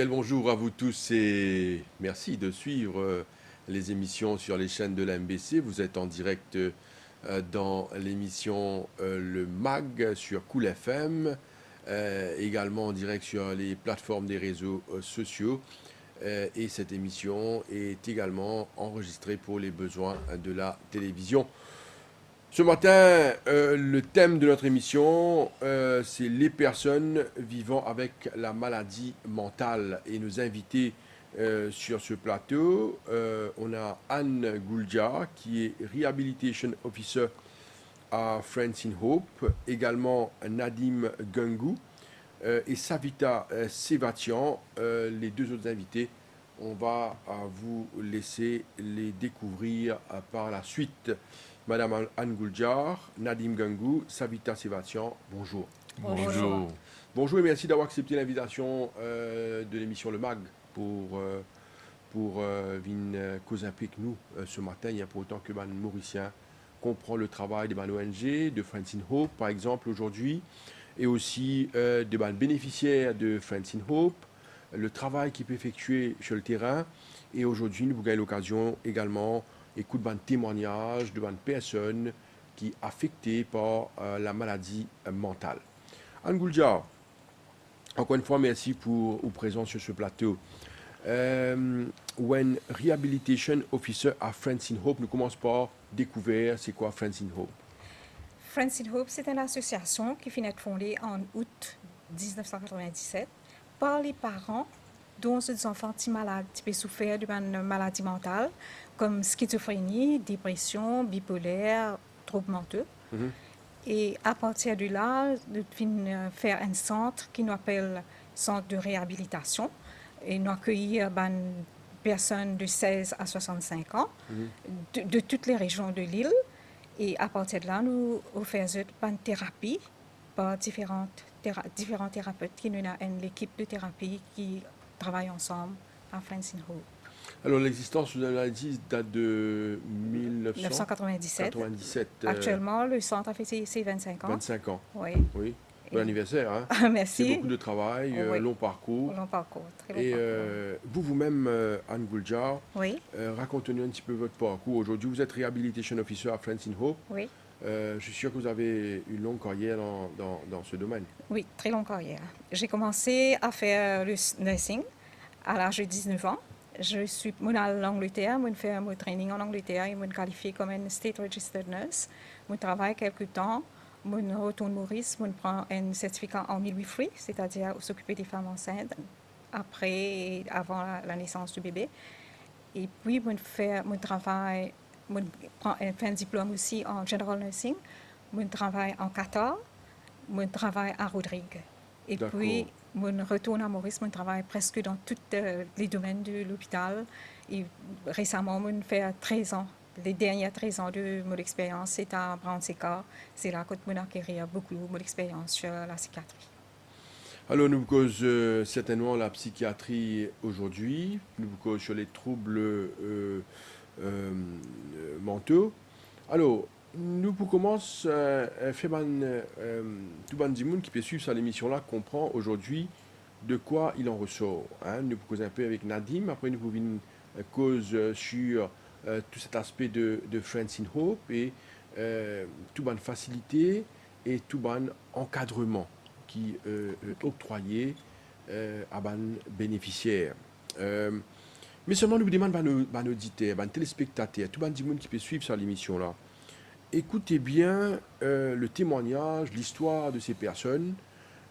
Bien le bonjour à vous tous et merci de suivre les émissions sur les chaînes de la MBC. Vous êtes en direct dans l'émission Le MAG sur Cool FM, également en direct sur les plateformes des réseaux sociaux. Et cette émission est également enregistrée pour les besoins de la télévision. Ce matin, le thème de notre émission, c'est les personnes vivant avec la maladie mentale. Et nos invités sur ce plateau, on a Anne Goulja, qui est Rehabilitation Officer à Friends in Hope, également Nadim Gungou et Savita Sevatian, les deux autres invités. On va vous laisser les découvrir par la suite. Madame Anne Gouljar, Nadim Gungou, Savita Sevatian, bonjour. Bonjour. Bonjour et merci d'avoir accepté l'invitation de l'émission Le MAG pour venir causer avec nous ce matin. Il y a pour autant que Mme Mauricien comprend le travail de l'ONG, de Friends in Hope par exemple aujourd'hui, et aussi de bénéficiaires de Friends in Hope, le travail qui peut effectuer sur le terrain. Et aujourd'hui, nous avons l'occasion également d'écouter des témoignages de personnes qui sont affectées par la maladie mentale. Anne Goulja, encore une fois, merci pour votre présence sur ce plateau. When Rehabilitation Officer à Friends in Hope, nous commençons par découvrir c'est quoi Friends in Hope. Friends in Hope, c'est une association qui finit d'être fondée en août 1997 par les parents dont des enfants malades qui peuvent souffrir d'une maladie mentale comme schizophrénie, dépression, bipolaire, troubles mentaux. Et à partir de là, nous finissons faire un centre qui nous appelle centre de réhabilitation et nous accueillir des personnes de 16 à 65 ans de toutes les régions de l'île. Et à partir de là, nous faisons une thérapie par différents thérapeutes qui nous ont une équipe de thérapie qui travaille ensemble à Friends in Hope. Alors l'existence, vous l'avez dit, date de 1997. 97. Actuellement, le centre a fait ses 25 ans. 25 ans. Oui. Oui. Bon anniversaire. Hein? Merci. C'est beaucoup de travail, Oui. long parcours. Long parcours, très long Et parcours. vous-même, Anne Gouljar, Oui. racontez-nous un petit peu votre parcours. Aujourd'hui, vous êtes Rehabilitation Officer à Friends in Hope. Oui. Je suis sûr que vous avez une longue carrière dans ce domaine. Oui, très longue carrière. J'ai commencé à faire le nursing à l'âge de 19 ans. Je suis allée en Angleterre, je fais mon training en Angleterre et je me qualifie comme une State Registered Nurse. Je travaille quelques temps, je retourne à Maurice, je prends un certificat en midwifery, c'est-à-dire s'occuper des femmes enceintes après et avant la naissance du bébé. Et puis, je travaille, je prends un diplôme aussi en General Nursing, je travaille en Qatar, je travaille à Rodrigue. Et puis, je retourne à Maurice, je travaille presque dans tous les domaines de l'hôpital. Et récemment, je fais 13 ans. Les dernières 13 ans de mon expérience, c'est à Brown-Séquard. C'est là que je acquis beaucoup de mon expérience sur la psychiatrie. Alors, nous causons certainement la psychiatrie aujourd'hui. Nous causons sur les troubles mentaux. Alors, nous pour commencer, tout le monde qui peut suivre cette émission-là comprend aujourd'hui de quoi il en ressort. Hein. Nous pour causer un peu avec Nadim, après nous pouvons une cause sur tout cet aspect de Friends in Hope et tout bon facilité et tout bon encadrement qui octroyé à ban bénéficiaires. Mais seulement nous demandons à nos auditeurs, à nos téléspectateurs, tout le monde qui peut suivre cette émission-là, écoutez bien le témoignage, l'histoire de ces personnes,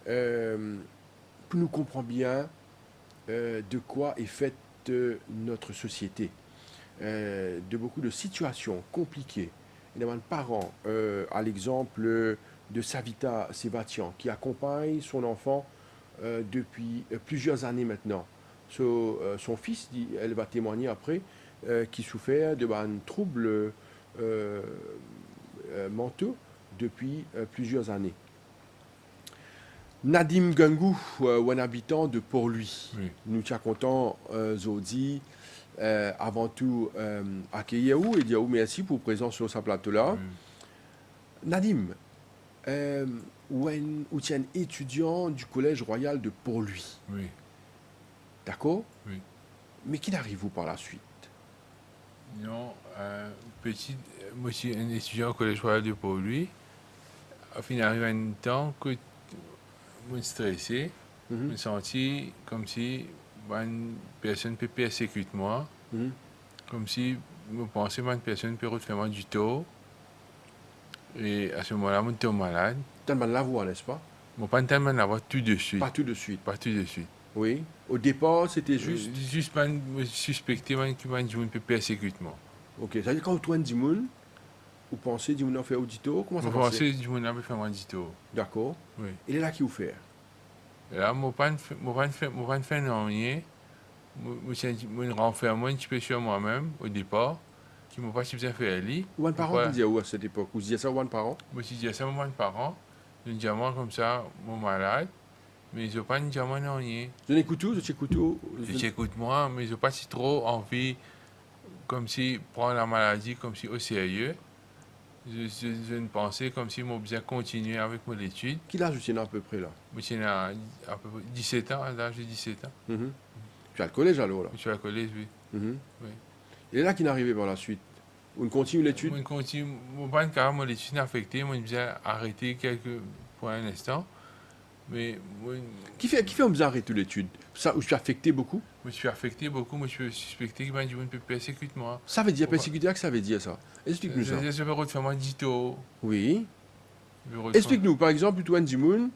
pour nous comprendre bien de quoi est faite notre société, de beaucoup de situations compliquées. Il y a des parents, à l'exemple de Savita Sevatian, qui accompagne son enfant depuis plusieurs années maintenant. Son fils, elle va témoigner après, qui souffert de troubles mentaux depuis plusieurs années. Nadim Gungou, un habitant de Port-Louis. Oui. Nous sommes contents, Zodi, avant tout, accueillir vous et dire merci pour votre présence sur ce plateau-là. Nadim, vous êtes un étudiant du Collège Royal de Port-Louis. Oui. D'accord? Oui. Mais qui n'arrive-vous par la suite? Non, moi, je suis un étudiant au Collège Royal de Port-Louis. Au final, il arrive un temps que je suis stressé. Je Mhm, me sens comme si une personne peut persécuter moi. mhm. Comme si je pensais qu'une personne peut refaire moi du tort. Et à ce moment-là, je tombe malade. Tellement la voix, n'est-ce pas? Je ne pas tellement l'avoir tout de suite. Pas tout de suite. Pas tout de suite. Oui. Au départ, c'était juste. Juste me suspecter que je peut persécuter moi. Ok. Ça veut dire quand vous trouvez du monde, vous pensez du monde en fait audito, comment Je ça passe? pensais que je peut faire moi du tort. D'accord. Oui. Il est là qui vous fait. Et là, je ne pas faire rien. Je renferme un petit peu sur moi-même au départ. Qui ne m'a pas si bien fait aller. Ou un parent qui disait où à cette époque? Vous disiez ça ou un parent? Je me suis dit à ça, mon parent. Je dis à moi comme ça, mon malade. Mais je n'ai pas dit à moi rien. Je n'écoute tout, je t'écoute tout. J'écoute moi, mais je n'ai pas si trop envie, comme si prendre la maladie comme si au sérieux. Je ne pensais comme si je bien continuer avec mon étude. Quel âge vous tenez à peu près là? Je suis à peu près 17 ans, à l'âge de 17 ans. Mhm. Tu as le collège alors là? Je suis à la collège, oui. Mhm. Oui. Il est là qui n'arrivait par la suite. On continue l'étude? Je continue, pas car mon étude est affectée, je bien arrêter pour un instant. Mais Qui fait on vous arrêter l'étude? Ça, je suis affecté beaucoup? je suis affecté beaucoup, je suis suspecté que je peux persécuter moi. Ça veut dire Pourquoi? persécuter, que ça veut dire ça? Explique-nous ça. Je vais refaire mon dito. Oui. Explique-nous, par exemple, toi, Ndimoun,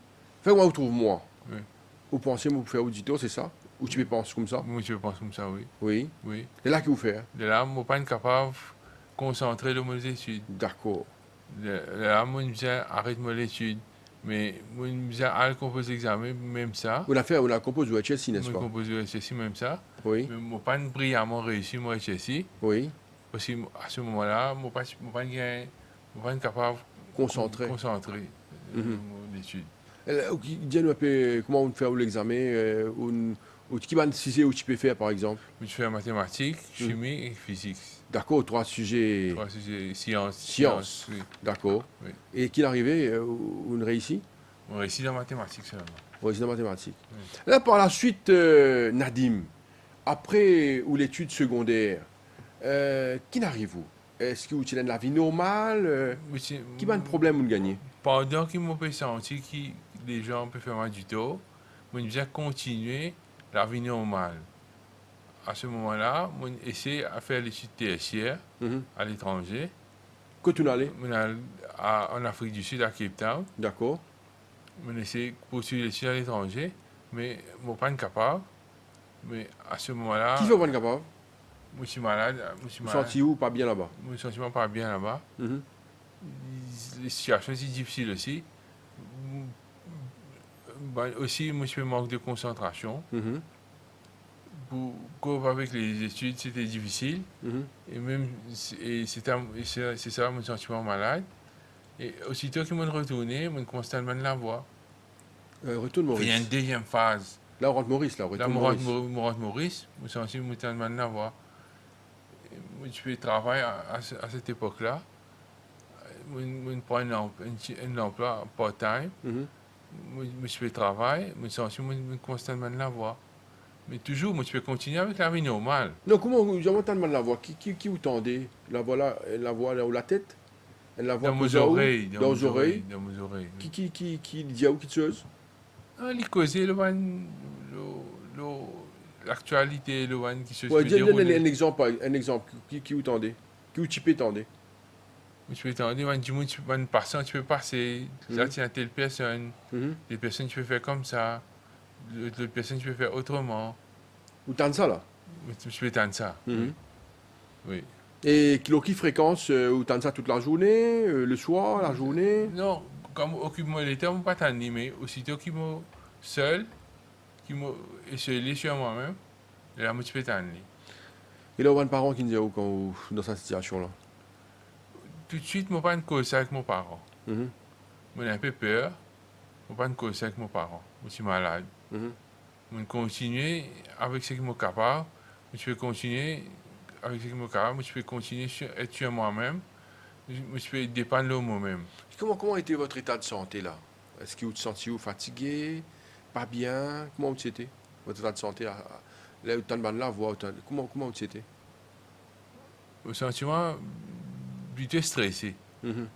fais-moi retrouve moi. Oui. Vous pensez vous faire auditeur, c'est ça? Ou tu peux penser comme ça? Moi, je pense comme ça, oui. Oui. Oui. C'est là que vous faites. De là, je ne suis pas capable de concentrer sur mes études. D'accord. De là, je arrête mon étude. Mais je aller composer l'examen, même ça. On a composé au HSI, n'est-ce Je pas? compose le HSI, même ça. Oui. Mais je n'ai pas brillamment réussi mon HSI. Oui. Parce qu'à ce moment-là, je ne suis pas capable de Concentré. concentrer Mhm. mon étude. Dis-nous un peu comment on fait l'examen, ou qui va décider où tu peux faire, par exemple. Je fais mathématiques, chimie et physique. D'accord, 3 sujets. Trois sujets, sciences. Sciences. Oui. D'accord. Oui. Et qu'il arrivait, on réussit? On réussit dans mathématiques seulement. Oui, c'est en mathématiques. Oui. Là, par la suite, Nadim, après ou l'étude secondaire, qui n'arrive-vous? Est-ce que vous tenez de la vie normale? Qui va un problème vous gagnez? Pendant que je senti que les gens peuvent faire du tort, je vais continuer la vie normale. À ce moment-là, je essaie de faire l'étude tertiaire Mhm. à l'étranger. Que tu n'allais? En Afrique du Sud, à Cape Town. D'accord. Je essaie de poursuivre l'étude à l'étranger, mais je ne suis pas capable. Mais à ce moment-là, Qui fait pas capable? je suis malade. Vous sentiez-vous pas bien là-bas? Je me sens pas bien là-bas. Mhm. Les situations sont difficiles aussi. Aussi, moi, je fais manque de concentration. Mhm. Pour couvrir avec les études, c'était difficile. Mhm. Et même, c'est ça mon sentiment malade. Et aussitôt qu'ils m'ont retourné, je constate la voix. Retourne Il y a une Maurice. deuxième phase. Là, on rentre Maurice, là. Là, Retourne Maurice. je rentre Maurice, je sens la voix. Je fais travail à cette époque-là. Je prends un emploi part-time. Mhm. Je fais travail, je sens constamment la voix. Mais toujours, je peux continuer avec la vie normale. Non, comment vous avez entendu la voix? Qui vous tendez? La voix là, la voix là où la tête? La voix Dans mes posée où? oreilles. Dans vos oreilles? Dans mes oreilles. Oui. Qui dit à où, qui chose? Les causer, l'actualité, le one qui se Ouais, fait donne dérouler. un exemple. Qui vous tendez? Qui vous typez tendez? Je peux t'entendre, tu peux passer, tu peux passer. Là, tu as telle personne. Mhm. Des personnes, tu peux faire comme ça. D'autres personnes, tu peux faire autrement. Vous tendez ça là? Je peux t'entendre ça. Mhm. Oui. Et qui fréquence, vous tendez ça toute la journée, le soir, la journée? Non, comme occupe-moi les temps, je ne pas t'en mais aussitôt qu'il m'a seul, qu'il m'a isolé sur moi-même, là, je peux t'en Et là, vous avez un parent qui dit où quand dans cette situation-là? Tout de suite, je ne pas une cause avec mon parent. Mhm. J'ai un peu peur, je ne pas une cause avec mon parent. Je suis malade. Mhm. Je continue avec ce que je suis capable. Je peux continuer avec ce que je suis capable. Je peux continuer à être sur moi-même. Je peux dépendre de moi-même. Comment était votre état de santé là? Est-ce que vous vous sentiez fatigué, pas bien? Comment vous étiez? Votre état de santé Là, autant de ban la voix, comment c'était? Au sentiment, j'étais stressé. Mhm.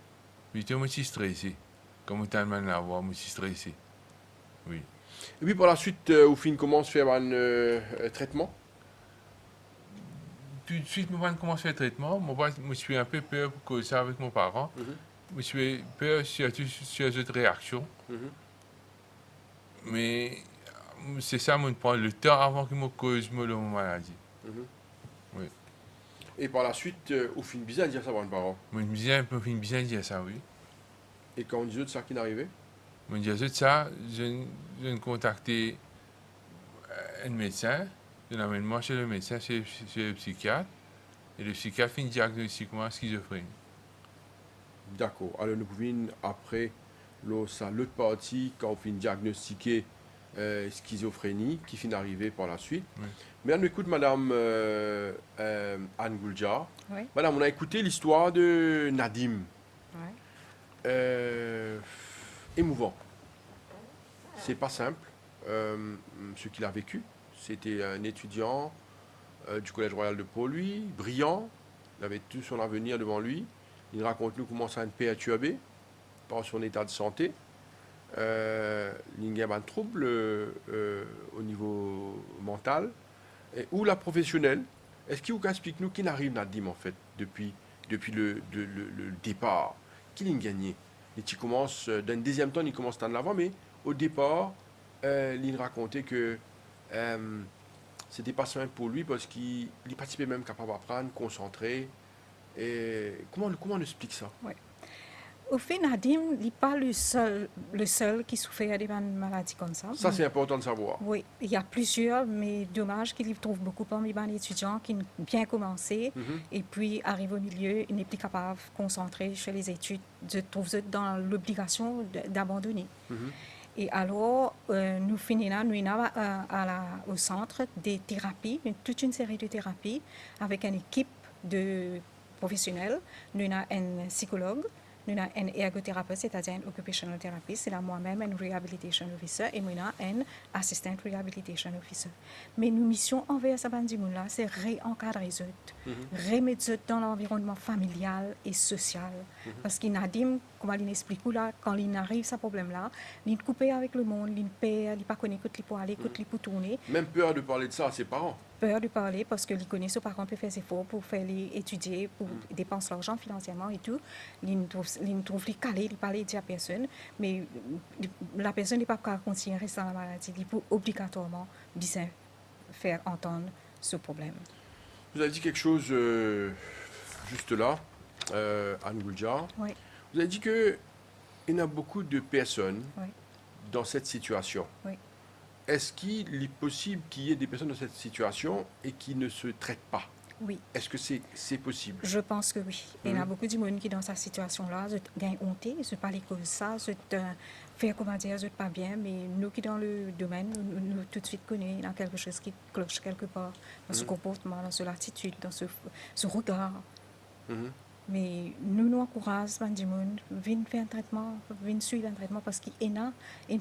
J'étais aussi stressé. Comme autant de la voix, je suis stressé. Oui. Et puis par la suite, au fin, commence à faire un traitement. Tout de suite, je commence à faire le traitement. Moi, je suis un peu peur pour causer ça avec mon parent. Mhm. Je suis peur surtout sur cette réaction. Mhm. Mais c'est ça, je prend le temps avant que je cause ma maladie. Mhm. Oui. Et par la suite, au fin, bizarre de dire ça à un parent. Je me disais, je me bien dire ça, oui. Et quand on disait de ça qui n'arrivait? Je me disais ça, je contacté un médecin. Je l'amène moi chez le médecin, chez le psychiatre. Et le psychiatre fait une diagnostic moi schizophrénie. D'accord. Alors nous pouvons, après l'autre partie, quand on finit diagnostiquer schizophrénie, qui finit d'arriver par la suite. Oui. Mais on écoute Madame Anne Gouljar. Oui. Madame, on a écouté l'histoire de Nadim. Ouais. Émouvant. C'est pas simple, ce qu'il a vécu. C'était un étudiant du Collège Royal de Pau-Louis, brillant. Il avait tout son avenir devant lui. Il raconte-nous comment ça a été perturbé par son état de santé. Il y a un trouble au niveau mental. Ou la professionnelle. Est-ce qu'il vous explique nous qui n'arrive Nadim en fait depuis le départ? Qui l'a gagné? Et il commence, dans le deuxième temps, il commence à en avant, mais au départ, il racontait que c'était pas simple pour lui parce qu'il participait même capable d'apprendre, concentré. Et comment on explique ça? Au fait, Nadim n'est pas le seul qui souffre d'une maladie comme ça. Ça, c'est important de savoir. Oui, il y a plusieurs, mais dommage qu'il y trouve beaucoup parmi les étudiants qui ont bien commencé Mhm. et puis arrivent au milieu, il n'est plus capable de se concentrer sur les études, se trouve dans l'obligation d'abandonner. Mhm. Et alors, nous finissons au centre des thérapies, toute une série de thérapies avec une équipe de professionnels. Nous avons un psychologue, nous avons un ergothérapeute, c'est-à-dire un occupational therapist, c'est moi-même un rehabilitation officer et nous avons un assistant rehabilitation officer. Mais nos missions envers ce monde-là, c'est réencadrer les autres, remettre dans l'environnement familial et social. Parce qu'il Nadim, comme il explique là, quand il arrive à ce problème-là, il est coupé avec le monde, il perd, il ne connaît pas qu'il peut aller, qu'il peut tourner. Même peur de parler de ça à ses parents. Peur de parler parce que les connaît ses parents peuvent faire des efforts pour faire les étudier, pour dépenser l'argent financièrement et tout. Il trouve les calés, il parle à personne, mais la personne n'est pas capable de continuer à rester dans la maladie. Il peut obligatoirement bien faire entendre ce problème. Vous avez dit quelque chose juste là, Anne Gouljar. Oui. Vous avez dit qu'il y a beaucoup de personnes Oui. dans cette situation. Oui. Est-ce qu'il est possible qu'il y ait des personnes dans cette situation et qui ne se traitent pas? Oui. Est-ce que c'est possible? Je pense que oui. Il y a beaucoup de monde qui dans cette situation-là, gagne honte, je parle de ça, je faire comment dire, je pas bien, mais nous qui dans le domaine, nous tout de suite connaissons quelque chose qui cloche quelque part dans ce comportement, dans cette attitude, dans ce regard. Mhm. Mais nous encourageons les gens à faire un traitement, à suivre un traitement parce qu'il y a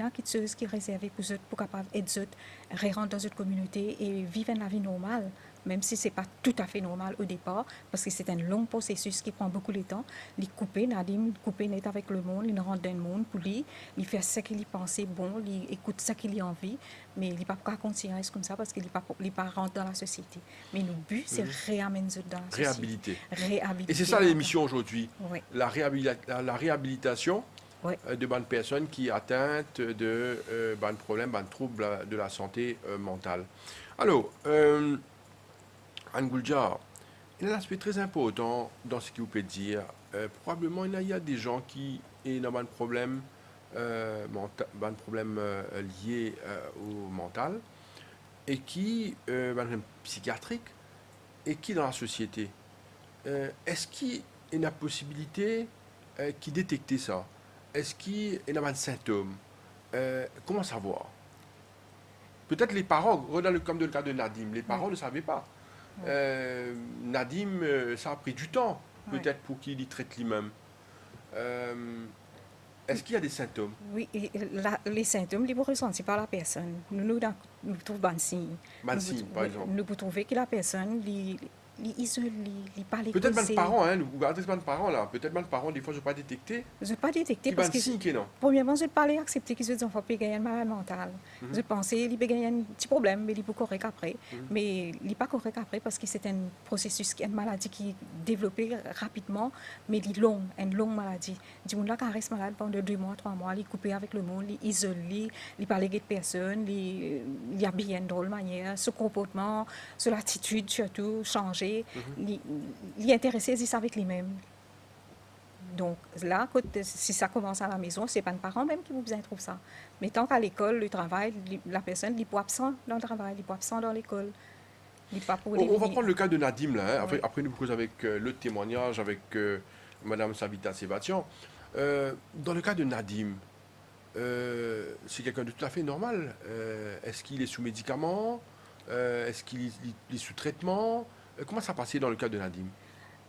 quelque chose qui est réservé pour eux, pour capable d'aider eux, rentrer dans une communauté et vivre la vie normale, même si ce n'est pas tout à fait normal au départ, parce que c'est un long processus qui prend beaucoup de temps. Il couper, Nadim, couper net avec le monde, il rentre dans le monde pour lui, il fait ce qu'il pense bon, il écoute ce qu'il a envie, mais il n'est pas capable de continuer comme ça parce qu'il n'est pas rentré dans la société. Mais le but, c'est réamener dans la société. Réhabiliter. Et c'est ça l'émission aujourd'hui, oui. la réhabilitation Oui. de bonnes personnes qui atteintes de bonnes problèmes, bonnes troubles de la santé mentale. Alors, Anne Gouljar, il y a un aspect très important dans ce que vous pouvez dire. Probablement, il y a des gens qui ont des problèmes, liés au mental et qui, psychiatriques, et qui dans la société. Est-ce qu'il y a une possibilité qui détecter ça? Est-ce qu'il y a des symptômes? Comment savoir? Peut-être les parents, comme dans le cas de Nadim, les parents ne savaient pas. Nadim, ça a pris du temps, peut-être pour qu'il y traite lui-même. Est-ce qu'il y a des symptômes? Oui, et les symptômes, ils sont ressentis par la personne. Nous trouvons bon signe. Bon signe, par exemple. Nous pouvons trouver que la personne, il isole, il parle Peut-être même causé. parents, hein, ou regardez même parents là. Peut-être même parents, des fois, je ne pas détecter. Je ne pas détecter Qui parce bon que, signe qui est non? premièrement, je ne pas accepter que ces enfants peuvent gagner un malade mental. Je pensais qu'il y a un petit problème, mais il est correct après. Mais il n'est pas correct après parce que c'est un processus, une maladie qui est développée rapidement, mais il est long, une longue maladie. Du monde là, quand reste malade pendant 2 mois, 3 mois, il est coupé avec le monde, il isole, il parle avec personne, il habille de drôle manière, ce comportement, son attitude surtout, changer. Il est intéressé juste avec lui-même. Donc là, si ça commence à la maison, ce n'est pas les parents même qui vous besoin trouver ça. Mais tant qu'à l'école, le travail, la personne n'est pas absent dans le travail, il n'est pas absent dans l'école. On va prendre le cas de Nadim, là. Hein. Oui. Après, nous causons avec le témoignage, avec Madame Savita Sébastien. Dans le cas de Nadim, c'est quelqu'un de tout à fait normal. Est-ce qu'il est sous médicaments? Est-ce qu'il est sous traitement? Comment ça passait dans le cas de Nadim?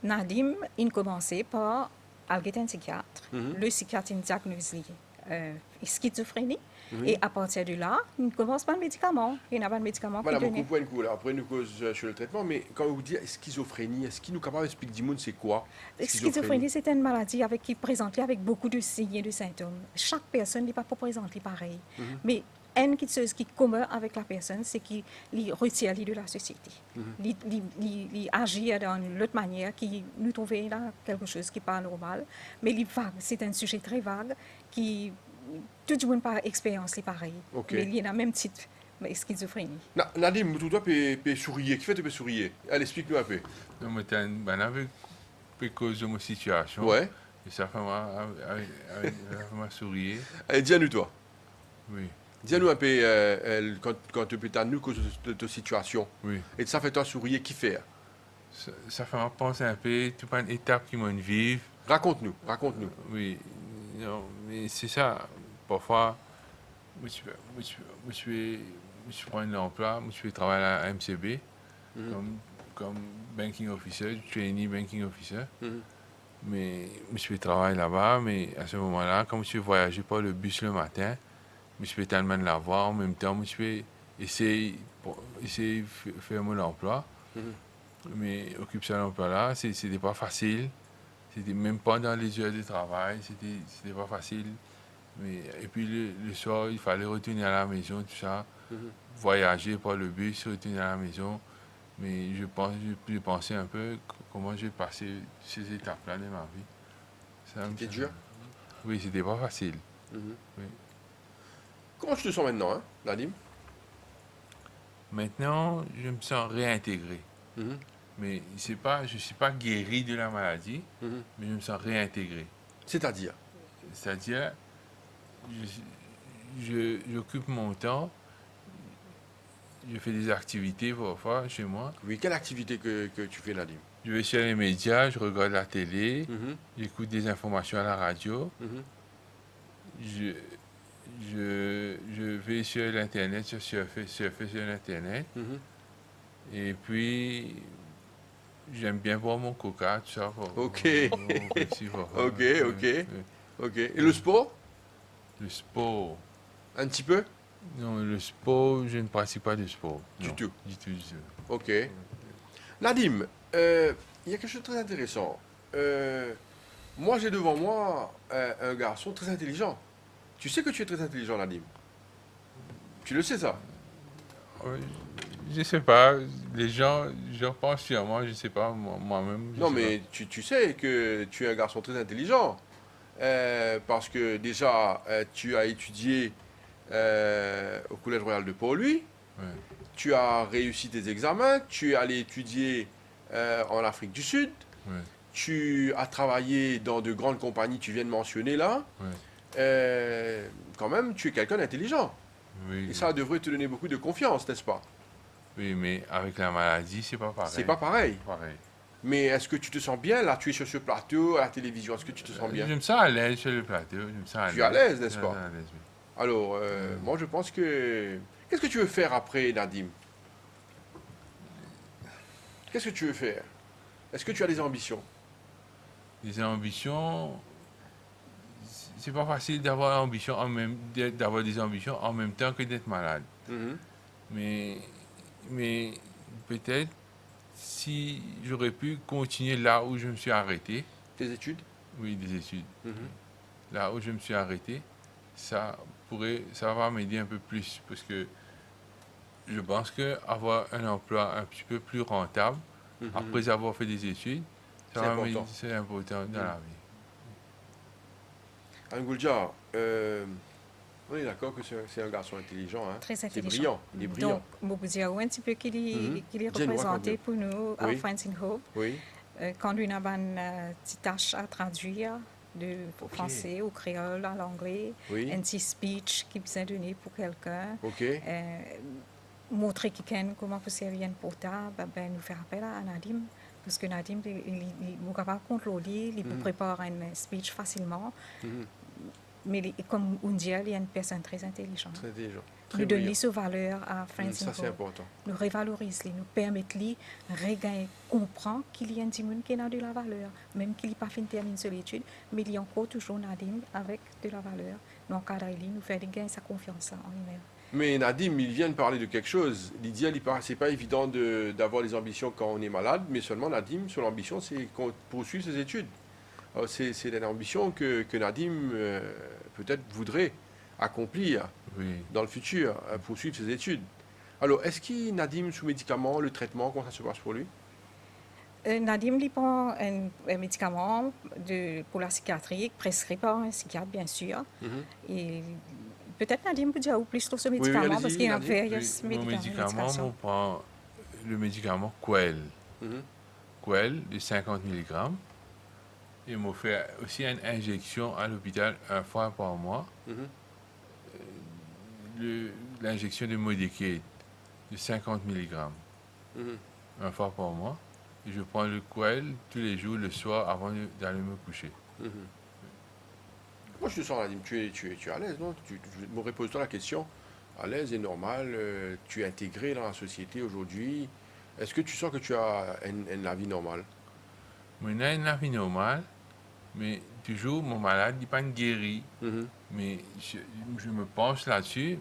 Nadim, il commençait par aller un psychiatre. Mhm. Le psychiatre il diagnose schizophrénie. Oui. Et à partir de là, il commence par le médicament. Il n'a pas de médicament pour Madame, on donner. coupe un coup, là. Après, nous cause sur le traitement, mais quand vous dites schizophrénie, est-ce qu'il nous capable d'expliquer du monde c'est quoi? Schizophrénie, c'est une maladie qui est présentée avec beaucoup de signes et de symptômes. Chaque personne n'est pas présentée pareil. Mais une chose qui est commune avec la personne, c'est qu'il retire de la société. Il agit d'une autre manière qui nous trouvait là quelque chose qui n'est pas normal. Mais il est vague. C'est un sujet très vague qui tout le monde par expérience est pareil. Ok. Mais il y a le même titre, mais schizophrénie. Nadim, tu dois sourire. Qui fait te sourire? Allez, explique-nous un peu. Donc, moi, avec cause de ma situation. Ouais. Et ça fait moi sourire. Allez, dis-nous toi. Oui, Dis-nous un peu quand tu peux nous cause de ta situation. oui. Et ça fait toi sourire, qui fait? Ça fait moi penser un peu, tout pas une étape qui m'ont vivre. Raconte-nous, raconte-nous. Oui, non, mais c'est ça. Parfois, je prends un emploi, je vais travailler à la MCB comme banking officer, trainee banking officer. Mhm. Mais je vais travailler là-bas, mais à ce moment-là, comme je vais voyager par le bus le matin, je vais tellement la voir en même temps, je vais essayer de faire mon emploi. Mhm. Mais occuper cet emploi-là, c'était pas facile. C'était même pas dans les heures de travail, c'était pas facile. Mais, et puis le soir, il fallait retourner à la maison, tout ça. Mhm. Voyager par le bus, retourner à la maison. Mais je pensais un peu comment j'ai passé ces étapes-là de ma vie. C'était dur? Oui, c'était pas facile. Mhm. Oui. Comment tu te sens maintenant, hein, Nadim? Maintenant, je me sens réintégré. Mhm. Mais je ne suis pas guéri de la maladie, Mhm. mais je me sens réintégré. C'est-à-dire? C'est-à-dire, j'occupe mon temps, je fais des activités parfois chez moi. Oui, quelle activité que tu fais, Nadim? Je vais sur les médias, je regarde la télé, Mhm. j'écoute des informations à la radio, Mhm. je vais sur l'Internet, je surfe sur l'Internet, Mhm. et puis j'aime bien boire mon coca, tout ça. Ok. Parfois. Ok, Oui, ok. oui. Ok. Et le sport? Le sport. Un petit peu? Non, le sport, je ne pratique pas de sport. Du Non, tout. Du tout, du tout. Ok. Nadim, il y a quelque chose de très intéressant. Moi, j'ai devant moi un garçon très intelligent. Tu sais que tu es très intelligent, Nadim. Tu le sais, ça? Oui, je sais pas, les gens, je pense sur moi, je sais pas, moi-même. je Non, sais mais tu sais que tu es un garçon très intelligent. Parce que déjà, tu as étudié au Collège Royal de Port-Louis. pas. Ouais, Tu as réussi tes examens. Tu es allé étudier en Afrique du Sud. ouais, Tu as travaillé dans de grandes compagnies, tu viens de mentionner là. ouais. Quand même, tu es quelqu'un d'intelligent. Oui, Et ça devrait te donner beaucoup de confiance, n'est-ce pas? oui, mais avec la maladie, c'est pas pareil. C'est pas pareil. pareil. Mais est-ce que tu te sens bien là? Tu es sur ce plateau à la télévision. Est-ce que tu te sens bien? Je me sens à l'aise sur le plateau. Je me sens à l'aise. Tu es à l'aise, n'est-ce Je me pas? sens à l'aise, oui. Alors, moi, je pense que. Qu'est-ce que tu veux faire après, Nadim? Qu'est-ce que tu veux faire? Est-ce que tu as des ambitions? Les ambitions, c'est pas facile d'avoir d'avoir des ambitions en même temps que d'être malade. Mhm. Mais peut-être si j'aurais pu continuer là où je me suis arrêté, Tes études? oui, des études, Mhm. là où je me suis arrêté, ça va m'aider un peu plus parce que je pense que avoir un emploi un petit peu plus rentable Mhm. après avoir fait des études, C'est important. c'est important dans la vie. Angoulja, on est d'accord que c'est un garçon intelligent, hein? Très C'est intelligent. brillant, il est brillant. Donc, je peux dire un petit peu qu'il est, qu'il est Dis-nous, représenté raconte-nous. pour nous à Oui. Friends in Hope. Oui, Quand on a une petite tâche à traduire de français au créole à l'anglais, oui, un petit speech qui peut donner pour quelqu'un, ok. montrer quelqu'un comment vous servir un portable, ben, nous faire appel à Nadim. Parce que Nadim, il est capable de contrôler, il peut préparer un speech facilement. Mhm. Mais comme on dit, il est une personne très intelligente. Très intelligent, très Nous donnons brillant. ce valeur à Friends Ça, in c'est Hope. important. Nous revalorisons, nous permettons de regagner, comprendre qu'il y a un petit monde qui a de la valeur, même qu'il n'a pas fait terminer sur l'étude, mais il y a encore toujours Nadim avec de la valeur. Nous encadrons, nous faisons gagner sa confiance en lui-même. Mais Nadim, il vient de parler de quelque chose. Lydia, c'est pas évident d'avoir des ambitions quand on est malade, mais seulement Nadim, son ambition, c'est qu'on poursuive ses études. Alors, c'est une ambition que Nadim peut-être voudrait accomplir Oui. dans le futur, poursuivre ses études. Alors, est-ce qu'il Nadim sous médicament, le traitement, comment ça se passe pour lui? Nadim il prend un médicament pour la psychiatrie, prescrit par un psychiatre, bien sûr. Mhm. Et peut-être Nadim peut dire plus sur ce oui, médicament, allez-y, parce qu'il y a Nadim. various Mon médicament, on prend le médicament Quell. Mhm. Quell de 50 mg. Et on fait aussi une injection à l'hôpital une fois par mois. Mhm. L'injection de Modicate de 50 mg. Mhm. Une fois par mois. Et je prends le Quell tous les jours, le soir, avant d'aller me coucher. Mhm. Moi, je te sens, Nadim, tu es à l'aise, non? Je me repose-toi la question. À l'aise et normal, tu es intégré dans la société aujourd'hui. Est-ce que tu sens que tu as une vie normale? Maintenant, une vie normale, mais toujours, mon malade n'est pas guéri. Mhm. Mais je me penche là-dessus.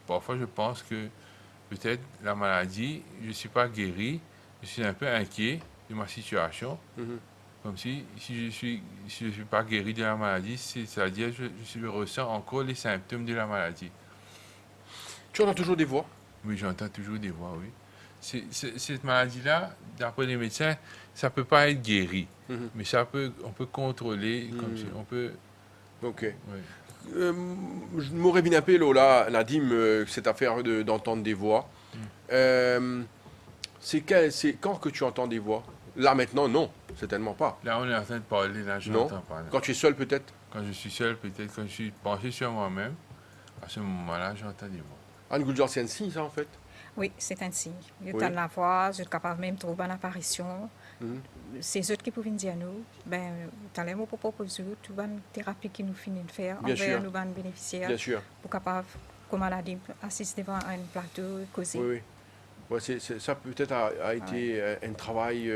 Parfois, je pense que peut-être la maladie, je ne suis pas guéri. Je suis un peu inquiet de ma situation. Mhm. Comme si je suis pas guéri de la maladie, c'est-à-dire je ressens encore les symptômes de la maladie. Tu entends toujours des voix? Oui, j'entends toujours des voix, oui. Cette maladie-là, d'après les médecins, ça ne peut pas être guéri. Mhm. Mais on peut contrôler, comme si on peut... Ok. Oui. Je m'aurais bien appelé là, Nadim, cette affaire d'entendre des voix. C'est quand que tu entends des voix? Là, maintenant, non, certainement pas. Là, on est en train de parler, là, je Non. n'entends pas. Là. Quand tu es seul, peut-être? Quand je suis seul, peut-être, quand je suis penché sur moi-même, à ce moment-là, j'entends des voix. Anne Gouljar, c'est un signe, ça, en fait? Oui, c'est un signe. Je Oui. oui. La voix, je suis capable même de trouver une apparition. Mhm. C'est eux qui peuvent dire nous, ben, tu as les mots pour proposer, tu vas une thérapie qui nous finit de faire, Bien envers sûr. nous, les bénéficiaires, Bien sûr. pour capable, comme on a dit, assister devant un plateau et causer. Oui, oui. Ouais, ça peut-être a été un travail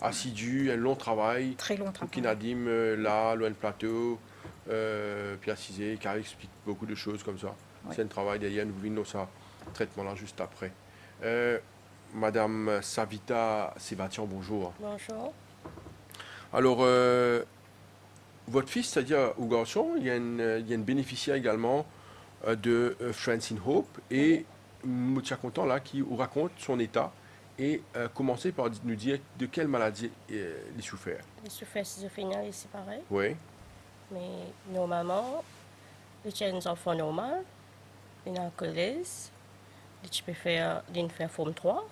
assidu, un long travail. Très long Pour travail. Kinadim, là, loin de plateau, puis assisé, car il explique beaucoup de choses comme ça. Oui. C'est un travail derrière, nous venons ça traitement-là juste après. Madame Savita Sébastien, bonjour. Bonjour. Alors, votre fils, c'est-à-dire au garçon, il y a une bénéficiaire également de Friends in Hope et je suis content là qui vous raconte son état et commencer par nous dire de quelle maladie il souffert. Je suis fait schizophrénie, c'est pareil. Oui. Mais normalement, j'ai un enfant normal, il a un collège, il peut faire forme 3.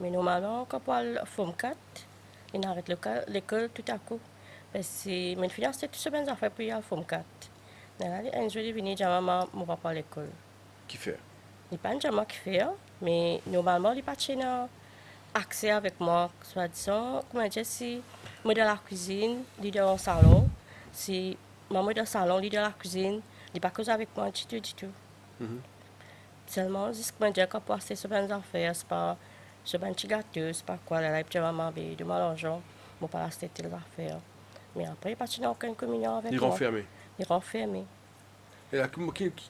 Mais normalement, quand on parle forme 4, il arrête l'école tout à coup. Parce que mes filles, c'est tout ce que fait pour y aller forme 4. Un jour, il vient dire maman, je ne vais pas à l'école. Qui fait? Il n'y a pas un jamais qui fait, mais normalement, il n'y a pas accès avec moi. Soit disant, comment dire, si moi dans la cuisine, il est dans le salon, si maman est dans le salon, il est dans la cuisine, il n'est pas cause avec moi du tout. Mhm. Seulement, juste comment dire, quand passer sur les affaires, c'est pas sur un petit gâteau, c'est pas quoi, là, il peut maman, de l'argent, je ne pas rester les affaires. Mais après, il n'y a pas aucune communion avec Il est moi. renfermé. il est renfermé. Et là,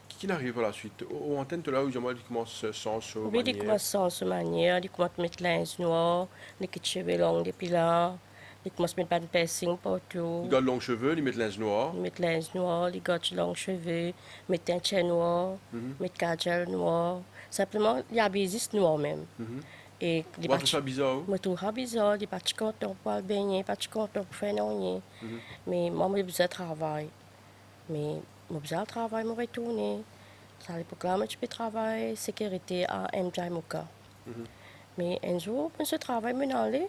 qui arrive par la suite? Au antenne, là où il commence sans ce Oui, il manière. commence sans ce manière, il commence à mettre linge noir, les cheveux longs depuis là, il commence à mettre un piercing partout. Il garde longs cheveux, il met de linge noir. Il met linge noir, il garde longs cheveux, met un chaîne noir, met kajal noir. Simplement, il y a des noir même. Et Vous trouvez ça bizarre? je trouve ça bizarre, il n'est pas content pour le baigner, pas content pour faire rien. Mais moi, j'ai besoin de travail. Mais j'ai besoin de travail, je retourner. À l'époque là, je peux travailler sécurité à MJ Moka. Mais un jour, je travaille, je allé.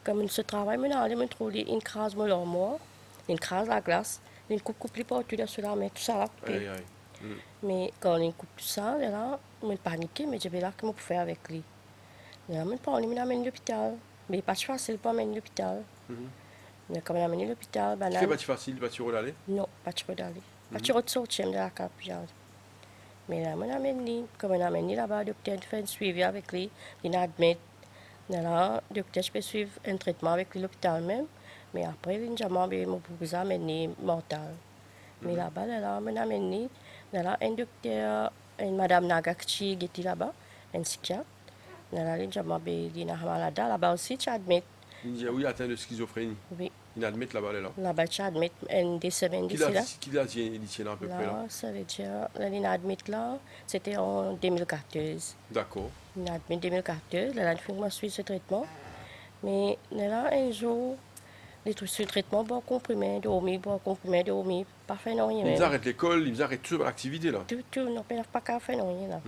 Comme je travaille, je trouve une crase de l'armoire, une crase à glace, une coupe les partout sur la main, tout ça là. Aïe, aïe. Mais quand il coupe tout ça, là, je paniqué, mais je vais là que je peux faire avec lui. Là, je parle, je m'amène à l'hôpital. Mais pas facile pour m'amener à l'hôpital. Mais quand je m'amène à l'hôpital, ben là. C'est pas facile, pas sur d'aller? Non, pas trop d'aller. Pas trop de sortir de la capitale. Mais là, je m'amène lui. Comme je m'amène là-bas, le docteur fait un suivi avec lui. Il admet. Là, le docteur, je peux suivre un traitement avec lui à l'hôpital même. Mais après, il m'a proposé d'amener mental. Mais là-bas, là, je m'amène lui. Là, un docteur, une madame Nagakchi qui était là-bas, un psychiatre. Là, il m'a dit malade. Là-bas aussi, tu admets. Il dit oui, atteint de schizophrénie. Oui. Il admet là-bas, là. Là-bas, tu admets des semaines d'ici là. Qui l'a dit à peu près là? Là, ça veut dire, là, il admis là, c'était en 2014. D'accord. Il admis en 2014, là, il m'a suivi ce traitement. Mais là, un jour, ce traitement, bon comprimé, dormir, pas faire non rien. Ils arrêtent l'école, ils arrêtent toute l'activité là. Tout, non, pas qu'à faire non rien là.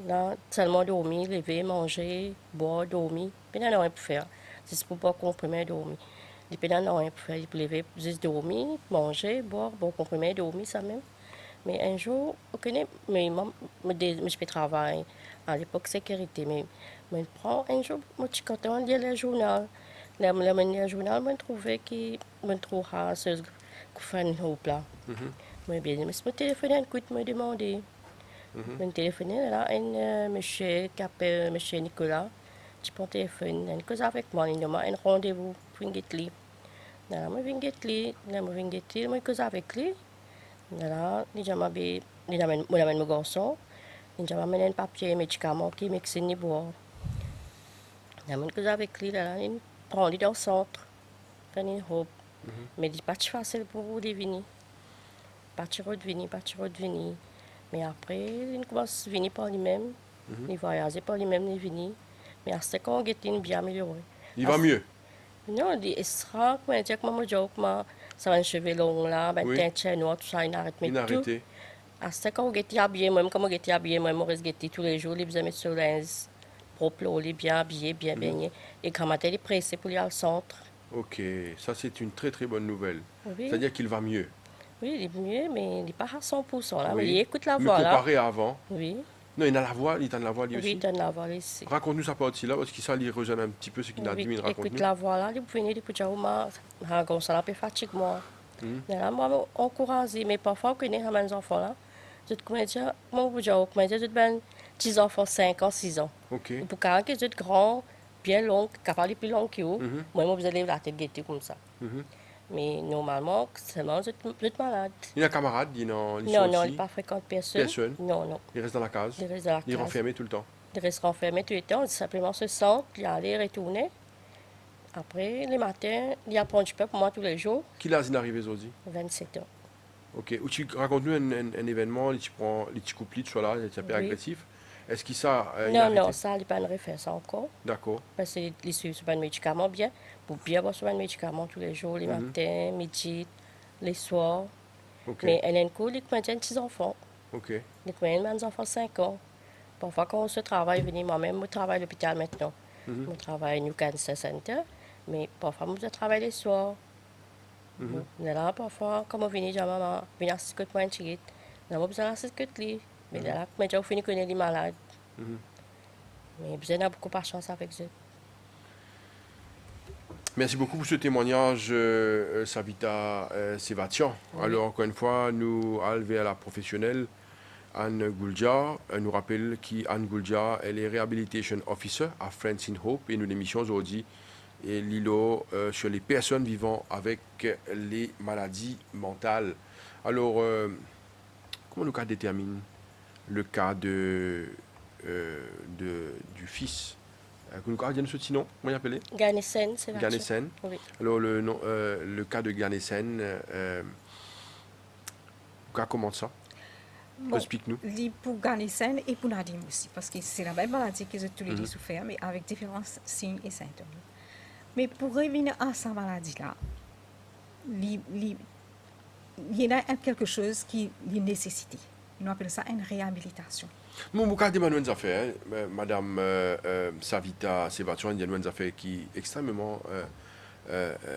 Là, seulement dormir, lever, manger, boire, dormir. Il n'y a rien pour faire. C'est pour pas comprimer, dormir. Il n'y a rien pour faire. Il peut lever, juste dormir, manger, boire, bon comprimer, dormir, ça même. Mais un jour, je peux travailler. À l'époque, sécurité. Mais je prends un jour, je suis content de lire le journal. Le journal, je trouvais que je trouve ce qu'on fait un hoop là. Mais je téléphone un coup, me demander. Je téléphoné là, un monsieur qui appelle monsieur Nicolas. Je prends le téléphone, il cause avec moi, il m'a un rendez-vous pour une guetterie. Là, je viens guetterie, je cause avec lui. Là, il amène mon garçon, il amène un papier, un médicament qui m'excite ni boire. Là, je cause avec lui, là, il prend lui dans le centre, il une robe. Mais il n'est pas facile pour vous de venir. Pas de venir. Mais après, il commence à venir par lui-même. Il voyage par lui-même, il vient. Mais à ce qu'on est bien amélioré. Il va mieux? Non, il sera, comment dire, comme moi, ça va un cheveu long là, ben, un chaîne noir, tout ça, il arrête de mettre tout. À ce qu'on est habillé, même comme on est habillé, moi, je reste tous les jours, il besoin de mettre sur linge propre, il est bien habillé, bien baigné. Et quand il est pressé pour aller au centre. Ok, ça c'est une très très bonne nouvelle. Oui. C'est-à-dire qu'il va mieux. Oui, il est mieux, mais il n'est pas à 100%. Là. Oui. Mais il écoute la mais voix là. comparé à avant. Oui. Non, il a la voix, il a la voix lui aussi. Oui, il donne la voix ici. Raconte-nous sa partie là, parce que ça lui rejoint un petit peu ce qu'il a dit, mais raconte-nous. Écoute la voix là, il peut venir, il peut dire, ça n'a pas fatigué moi. Là, moi, je encourage, mais parfois, quand on a mes enfants là, je te comment dire, moi, je te ben, 10 enfants, 5 ans, 6 ans. Ok. Pour quelqu'un qui est grand, bien long, capable de plus long que vous, moi, vous allez la tête guetter comme ça. Mais normalement, seulement, vous êtes malade. Il a un camarade, il Non, il n'est pas fréquente personne. Personne? Non. Il reste dans la case? Il reste dans la case. Il est renfermé tout le temps? Il reste renfermé tout le temps, il simplement se sent, il allait retourner. Après, les matins, il apprend du peu pour moi tous les jours. Qui l'a arrivé aujourd'hui? 27 ans. Ok. Ou tu racontes-nous un événement, tu prends les petits couples, tu sois là, tu es un peu agressif. Est-ce qu'il ça Non, ça, il n'est pas refait ça encore. D'accord. Parce qu'il suit ce médicament bien. Pour bien boire ce médicament tous les jours, les matins, midi, les soirs. Ok. Mais elle a une cour, il contient des enfants. Ok. Il contient des enfants 5 ans. Parfois, quand on se travaille, moi-même, je travaille à l'hôpital maintenant. Je travaille à New Cancer Center. Mais parfois, je travaille les soirs. Là, parfois, quand je viens, je viens assister moi un petit peu. Là, je besoin d'assister lui. Mais là, je finis de connaître les malades. Mais je n'ai beaucoup de chance avec eux. Merci beaucoup pour ce témoignage, Savita Sevatian. Alors, encore une fois, nous allons à la professionnelle Anne Goulja. Nous rappelle qu'Anne Goulja, elle est Rehabilitation Officer à Friends in Hope et nous l'émission aujourd'hui et Lilo sur les personnes vivant avec les maladies mentales. Alors, comment nous détermine le cas du fils nous avons ce petit nom, comment il appelé Ganesen, c'est là. Ganesen. Oui. Alors, le cas de Ganesen, comment ça Bon, explique-nous. pour Ganesen et pour Nadim aussi, parce que c'est la même maladie qu'ils ont tous les deux souffert, mais avec différents signes et symptômes. Mais pour revenir à sa maladie-là, il y a quelque chose qui est nécessité. On appelle ça une réhabilitation. Mon bouquin de une affaire, Madame Savita Sévation, il y a une affaire qui est extrêmement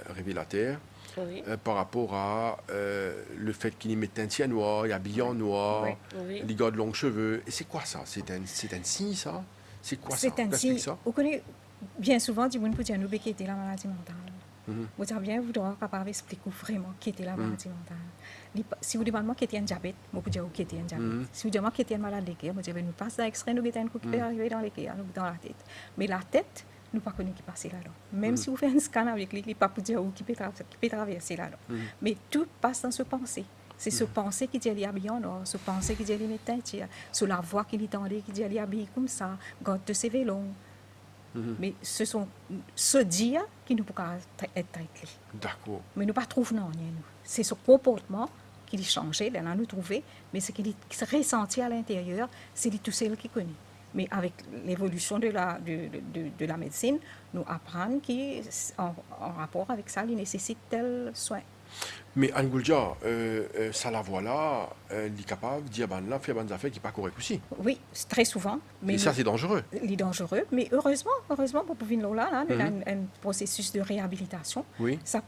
révélateur Oui. par rapport à le fait qu'il met un tien noir, il habillé en noir, Oui. il garde longs cheveux. Et c'est quoi ça? C'est un signe, ça? C'est quoi ça? C'est un signe. Ça? Vous connaissez bien souvent, du monde peut dire nous qui était la maladie mentale. Vous savez bien, vous devez capable d'expliquer vraiment qui était la maladie mentale. Si vous demandez moi qui était un diabète, vous pouvez dire qui était un diabète. Si vous demandez moi qui était un malade de cœur, vous dites nous passe dans l'extrait, nous avons un coup qui peut arriver dans les cœurs, dans la tête. Mais la tête, nous ne connaissons pas qui passe là-dedans. Même si vous faites un scan avec lui, il ne peut pas dire où qui peut traverser là-dedans. Mais tout passe dans ce pensée. C'est ce pensée qui dit qu'il est habillé en or, ce pensée qui dit qu'il est teinture, sur la voix qu'il entendait qui dit qu'il est habillé comme ça, garde de ses vélons. Mais ce sont ce dire qui nous peut être traité. D'accord. Mais nous ne trouvons pas rien. C'est ce comportement qui est changé, là nous trouvé, mais ce qui est ressenti à l'intérieur, c'est tout seul qui connaît. Mais avec l'évolution de la médecine, nous apprenons qu'en rapport avec ça, il nécessite tel soin. Mais Angoulja, ça la voilà, il est capable de dire là, faire des affaires qui ne sont pas correctes aussi. Oui, très souvent. Mais et ça, c'est dangereux. Il est dangereux, mais heureusement, pour pouvoir là, il y a un processus de réhabilitation. Oui. Ça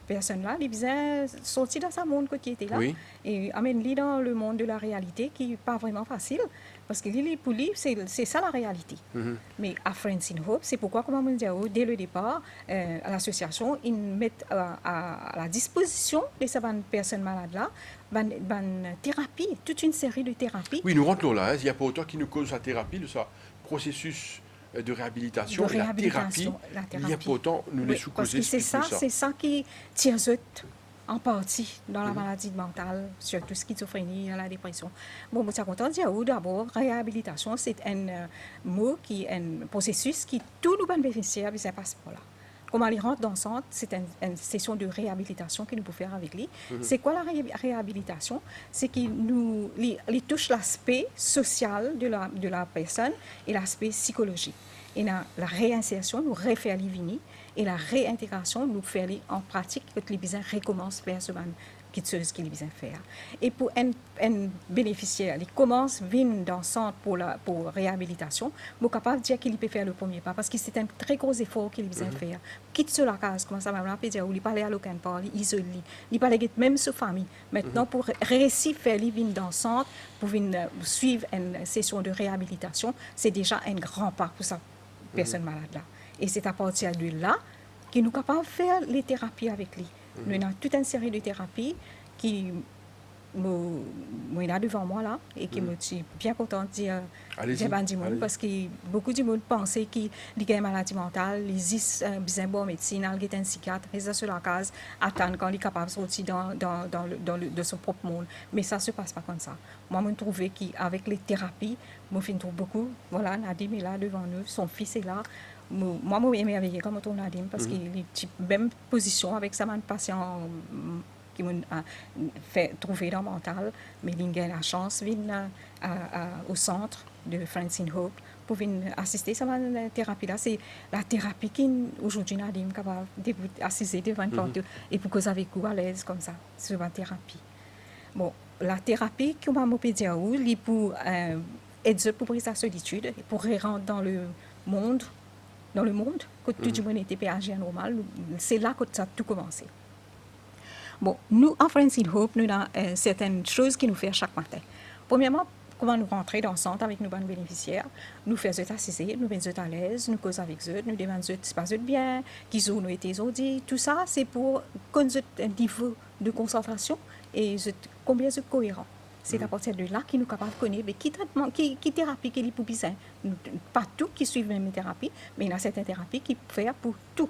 personne-là, il vient sortir dans sa monde qui était là. Oui. Et amène-lui dans le monde de la réalité qui n'est pas vraiment facile. Parce que pour lui, c'est ça la réalité. Mais à Francine Hope, c'est pourquoi, comme on dit, dès le départ, à l'association, ils mettent à la disposition de ces personnes malades-là une thérapie, toute une série de thérapies. Oui, nous rentrons là. Il n'y a pas autant qui nous cause la thérapie, le processus de réhabilitation. La thérapie, il n'y a pas autant nous les sous-causer. C'est ça qui tire en partie dans la maladie mentale, surtout schizophrénie, la dépression. Bon, je suis content de dire d'abord, réhabilitation, c'est un mot un processus qui tous nos bénéficiaires ne passent pas là. Comment il rentre dans le centre, c'est une session de réhabilitation que nous pouvons faire avec lui. C'est quoi la réhabilitation? C'est qu'il touche l'aspect social de la personne et l'aspect psychologique. Et la réinsertion nous refait l'ivini et la réintégration nous fait en pratique que les besoins recommencent vers ce ce qu'il besoin faire. Et pour un bénéficiaire, il commence venir dans le centre pour réhabilitation, il est capable de dire qu'il peut faire le premier pas parce que c'est un très gros effort qu'il besoin faire. Quitte sur la case, comment ça va peut dire, où il parle à l'aucun part, il isole, il parle même sa famille. Maintenant, pour réussir à faire venir dans le centre, pour venir suivre une session de réhabilitation, c'est déjà un grand pas pour sa personne malade là. Et c'est à partir de là qu'il nous capable de faire les thérapies avec lui. Nous avons toute une série de thérapies qui là devant moi là et qui me suis bien contente de dire parce que beaucoup de monde pensaient qu'il y a une maladie mentale, ils ont besoin de médecine, ils ont un psychiatre, ils sont sur la case, attendent quand ils sont capables de sortir de son propre monde. Mais ça ne se passe pas comme ça. Moi, je trouve qu'avec les thérapies, je trouve beaucoup. Voilà, Nadim est là devant nous, son fils est là. Moi, je suis émerveillée comme on Nadim parce qu'il est en même position avec sa patient qui m'a fait trouver dans le mental, mais il a la chance de venir au centre de Francine Hope pour venir assister à cette thérapie-là. C'est la thérapie qui, aujourd'hui, Nadim est capable d'assister devant une porte et pour causer avec vous à l'aise comme ça. C'est une thérapie. Bon, la thérapie que m'a dit c'est pour aider pour briser sa solitude, pour rentrer dans le monde, quand tout le monde était péagé normal. C'est là que ça a tout commencé. Bon, nous, en Francine Hope, nous avons certaines choses qui nous font chaque matin. Premièrement, comment nous rentrer dans le centre avec nos bonnes bénéficiaires, nous faisons assister, nous mettons à l'aise, nous causons avec eux, nous demandons si ça passe bien, qu'ils ont été audits. Tout ça, c'est pour connaître un niveau de concentration et combien c'est cohérent. C'est à partir de là qu'il nous est capable de connaître qui thérapie qu'il est pour besoin. Pas tout qui suivent la même thérapie, mais il y a certaines thérapies qui font pour tout.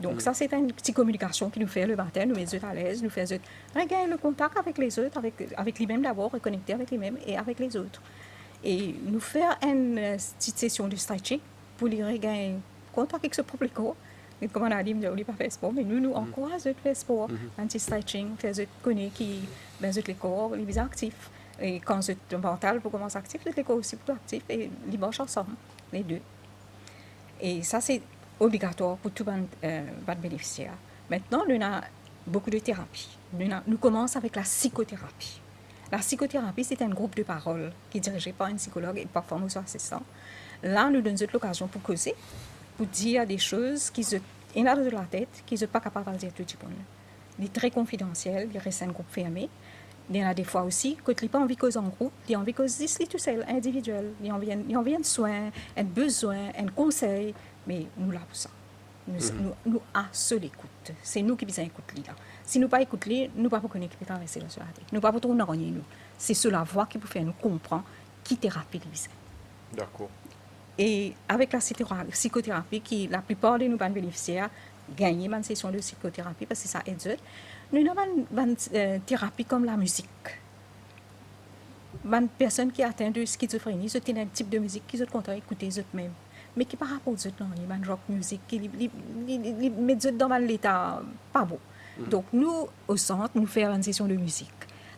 Donc ça, c'est une petite communication qui nous fait le matin, nous met à l'aise, nous fait regagner le contact avec les autres, avec lui-même d'abord, reconnecter avec lui-même et avec les autres. Et nous faire une petite session de stretching pour lui regagner contact avec ce public. Et comme on a dit, on n'a pas fait sport, mais nous encourageons de faire sport, un petit stretching, faire connaître qui, ben, les corps, les actifs. Et quand le mental pour commencer actif, les corps aussi pour actif, et les marchent ensemble, les deux. Et ça, c'est obligatoire pour tout le bénéficiaire. Maintenant, nous avons beaucoup de thérapies. Nous commençons avec la psychothérapie. La psychothérapie, c'est un groupe de parole qui est dirigé par un psychologue et parfois nos assistants. Là, nous donnons l'occasion pour causer, pour dire des choses qui sont dans la tête, qui ne sont pas capables de dire tout le monde. Il est très confidentiel, il reste un groupe fermé. Il y en a des fois aussi, quand il n'a pas envie de causer en groupe, il a envie de causer tout seul, individuel. Il a envie de soin, un besoin, un conseil, mais nous là pour ça. Nous à seul écoute. C'est nous qui besoin écouter là. Si nous pas écouter, nous pas connaître qui traverser la tête. Nous pas pour tourner rien nous. C'est cela voix qui peut faire nous comprendre qui thérapie les besoins. D'accord. Et avec la psychothérapie, qui la plupart de nos bénéficiaires gagnent une session de psychothérapie parce que ça aide. Nous avons une thérapie comme la musique. Une personne qui atteint de schizophrénie, c'est un type de musique qu'ils sont contents d'écouter eux-mêmes. Mais qui par rapport aux autres, il y a une rock music qui met dans l'état pas beau. Donc nous, au centre, nous faisons une session de musique.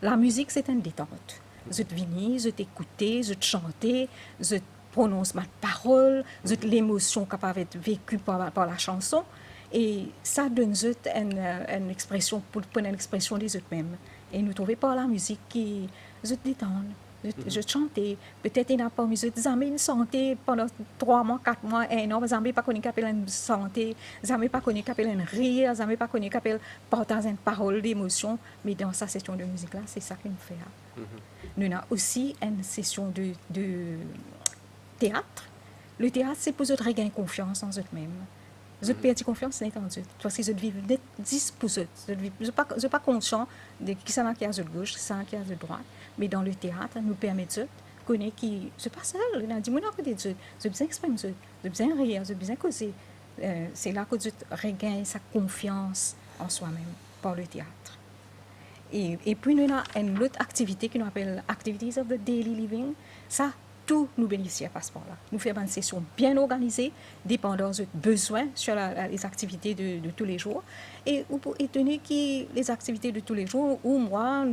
La musique, c'est une détente. Je venez, je t'écouter, je chanter, je prononce ma parole, je l'émotion capable d'être vécue par la chanson. Et ça donne une expression, pour prendre une expression des autres mêmes. Et nous trouvons par la musique qui je détend. Je chantais, peut-être il n'a pas mis des amis une santé pendant 3 mois, 4 mois, 1 an, les amis pas connu qu'appelle une santé, les amis pas connu qu'appelle un rire, les amis pas connu qu'appelle partager une parole d'émotion, mais dans sa session de musique là, c'est ça que nous faisons. Nous avons aussi une session de théâtre. Le théâtre, c'est pour eux de regagner confiance en eux-mêmes. Je perds confiance en eux. Parce que je vis 10 pour eux. Je ne suis pas conscient de qui ça qui est à gauche, qui ça qui est à droite. Mais dans le théâtre, nous permettons de connaître qui. Je ne suis pas seul. On a dit, moi, à côté de eux. Je besoin d'exprimer, je besoin de rire, je besoin de causer. C'est là que je regagne sa confiance en soi-même par le théâtre. Et puis, nous avons une autre activité que nous appelle Activities of the Daily Living. Ça, tous nos bénéficiaires passent par là. Nous faisons une session bien organisée, dépendant de besoins sur les activités de tous les jours. Et étant donné que les activités de tous les jours, ou moi,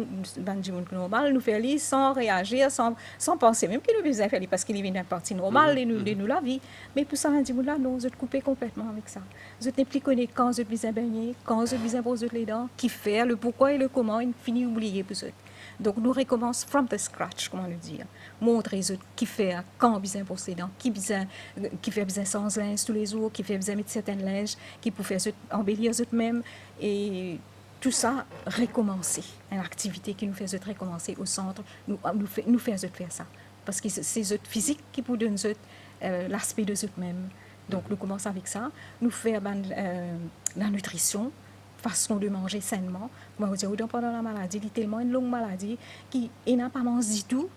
normal, nous faisons sans réagir, sans penser, même que nous besoin faire parce qu'il y a une partie normale de nous la vie. Mais pour ça, là, non, je te couper complètement avec ça. Je n'ai plus connu quand je besoin baigner, quand je besoin poser les dents, qui faire, le pourquoi et le comment, il finit oublier pour eux. Donc, nous recommençons from the scratch, comment le dire. Montrer qui fait, quand besoin pour ses dents, qui fait besoin sans linge tous les jours, qui fait besoin de certaines linges, qui peut faire embellir eux-mêmes. Et tout ça, recommencer. Une activité qui nous fait recommencer au centre, nous fait faire ça. Parce que c'est eux physique qui peut donner l'aspect de eux-mêmes. Donc, nous commençons avec ça. Nous faisons la nutrition, façon de manger sainement. Moi, je dis, pendant la maladie, c'est tellement une longue maladie qui n'a pas mangé du tout.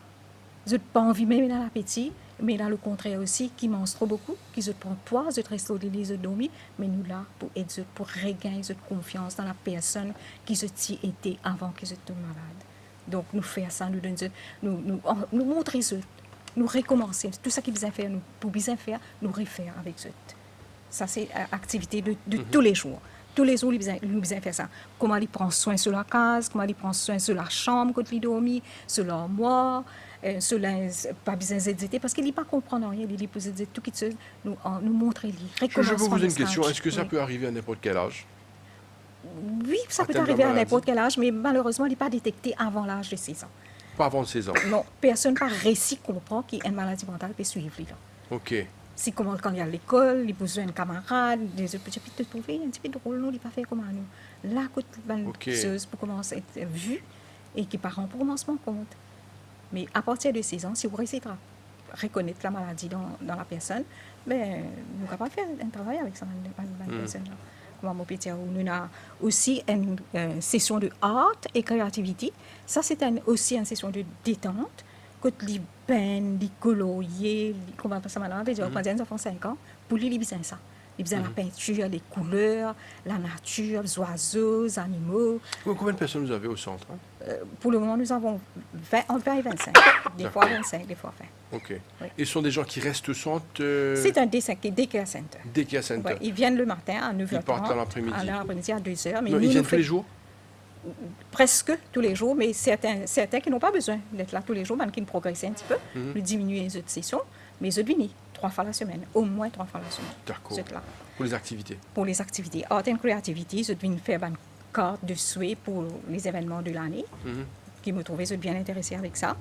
Je n'ai pas envie même dans l'appétit, mais dans le contraire aussi, qui mange trop beaucoup, qui se prend poids, je reste au lit, je dormir, mais nous là pour aider, pour regagner cette confiance dans la personne qui se était avant que je tombe malade. Donc, nous faisons ça, nous montrer ça, nous recommencer. Tout ça qui besoin faire, nous, pour bien faire, nous refaire avec ça. Ça, c'est l'activité de tous les jours. Tous les jours, nous besoin faire ça. Comment il prend soin sur la case, comment il prend soin sur la chambre quand il dormit, sur l'armoire, cela pas besoin d'hésiter parce qu'il n'est pas comprendre rien, il est posé tout qui se nous montrer lui. Je vais vous poser une question, est-ce que ça peut arriver à n'importe quel âge? Oui, ça peut arriver à n'importe quel âge, mais malheureusement, il n'est pas détecté avant l'âge de 16 ans. Pas avant 16 ans. Non, personne par récit comprend qu'il y a une maladie mentale peut suivre là. OK. Si quand il y a l'école, il a besoin de camarades, des autres petits trouver un petit peu drôle, nous, il pas faire comme nous. Là, quand chose pour commencer à être vu et que les parents pour commencer à compte. Mais à partir de 16 ans, si vous réussissez à reconnaître la maladie dans la personne, ben, nous sommes capables de faire un travail avec cette personne-là. Comme mon petit, nous avons aussi une session de art et créativité. Ça, c'est aussi une session de détente. Quand les peines, les coloriers, comment ça maintenant, on va dire, quand les enfants 5 ans, pour lui, ils besoin ça. Il faisait la peinture, les couleurs, la nature, les oiseaux, les animaux. Combien de personnes vous avez au centre, hein? Pour le moment, nous avons entre 20 et 25. Des fois 25, des fois 20. OK. Oui. Et ce sont des gens qui restent au centre C'est un daycare center. daycare center. Ouais, ils viennent le matin à 9h30. Ils partent à l'après-midi. À l'après-midi à 2h. Mais Non, nous, ils viennent nous tous les jours? presque tous les jours, mais certains qui n'ont pas besoin d'être là tous les jours, qui progressent un petit peu, nous diminuer les autres sessions, mais ils viennent 3 fois la semaine, au moins 3 fois la semaine. D'accord. Ils sont là. Pour les activités. Pour les activités. Art and Creativity, ils viennent faire une carte de souhait pour les événements de l'année, qui me trouvaient bien intéressés avec ça.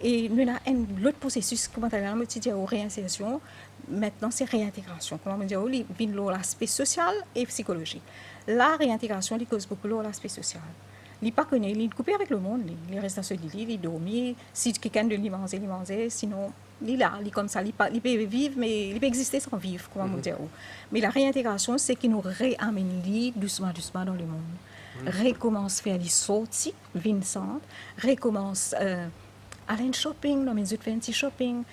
Et nous avons l'autre processus, comment on dit, réinsertion, maintenant c'est réintégration. Comment on dit, il y a l'aspect social et psychologique. La réintégration, il cause beaucoup l'aspect social. Il n'est pas connu, il est coupé avec le monde, il reste dans ce lit, il dormit, si quelqu'un de lui mangeait, sinon il est là, il est comme ça, il peut vivre, mais il peut exister sans vivre, comment on dit. Mais la réintégration, c'est qu'il nous réamène doucement, doucement dans le monde. Recommence à faire les sorties, Vincent, recommence à aller shopping, non, mais je fais un petit shopping.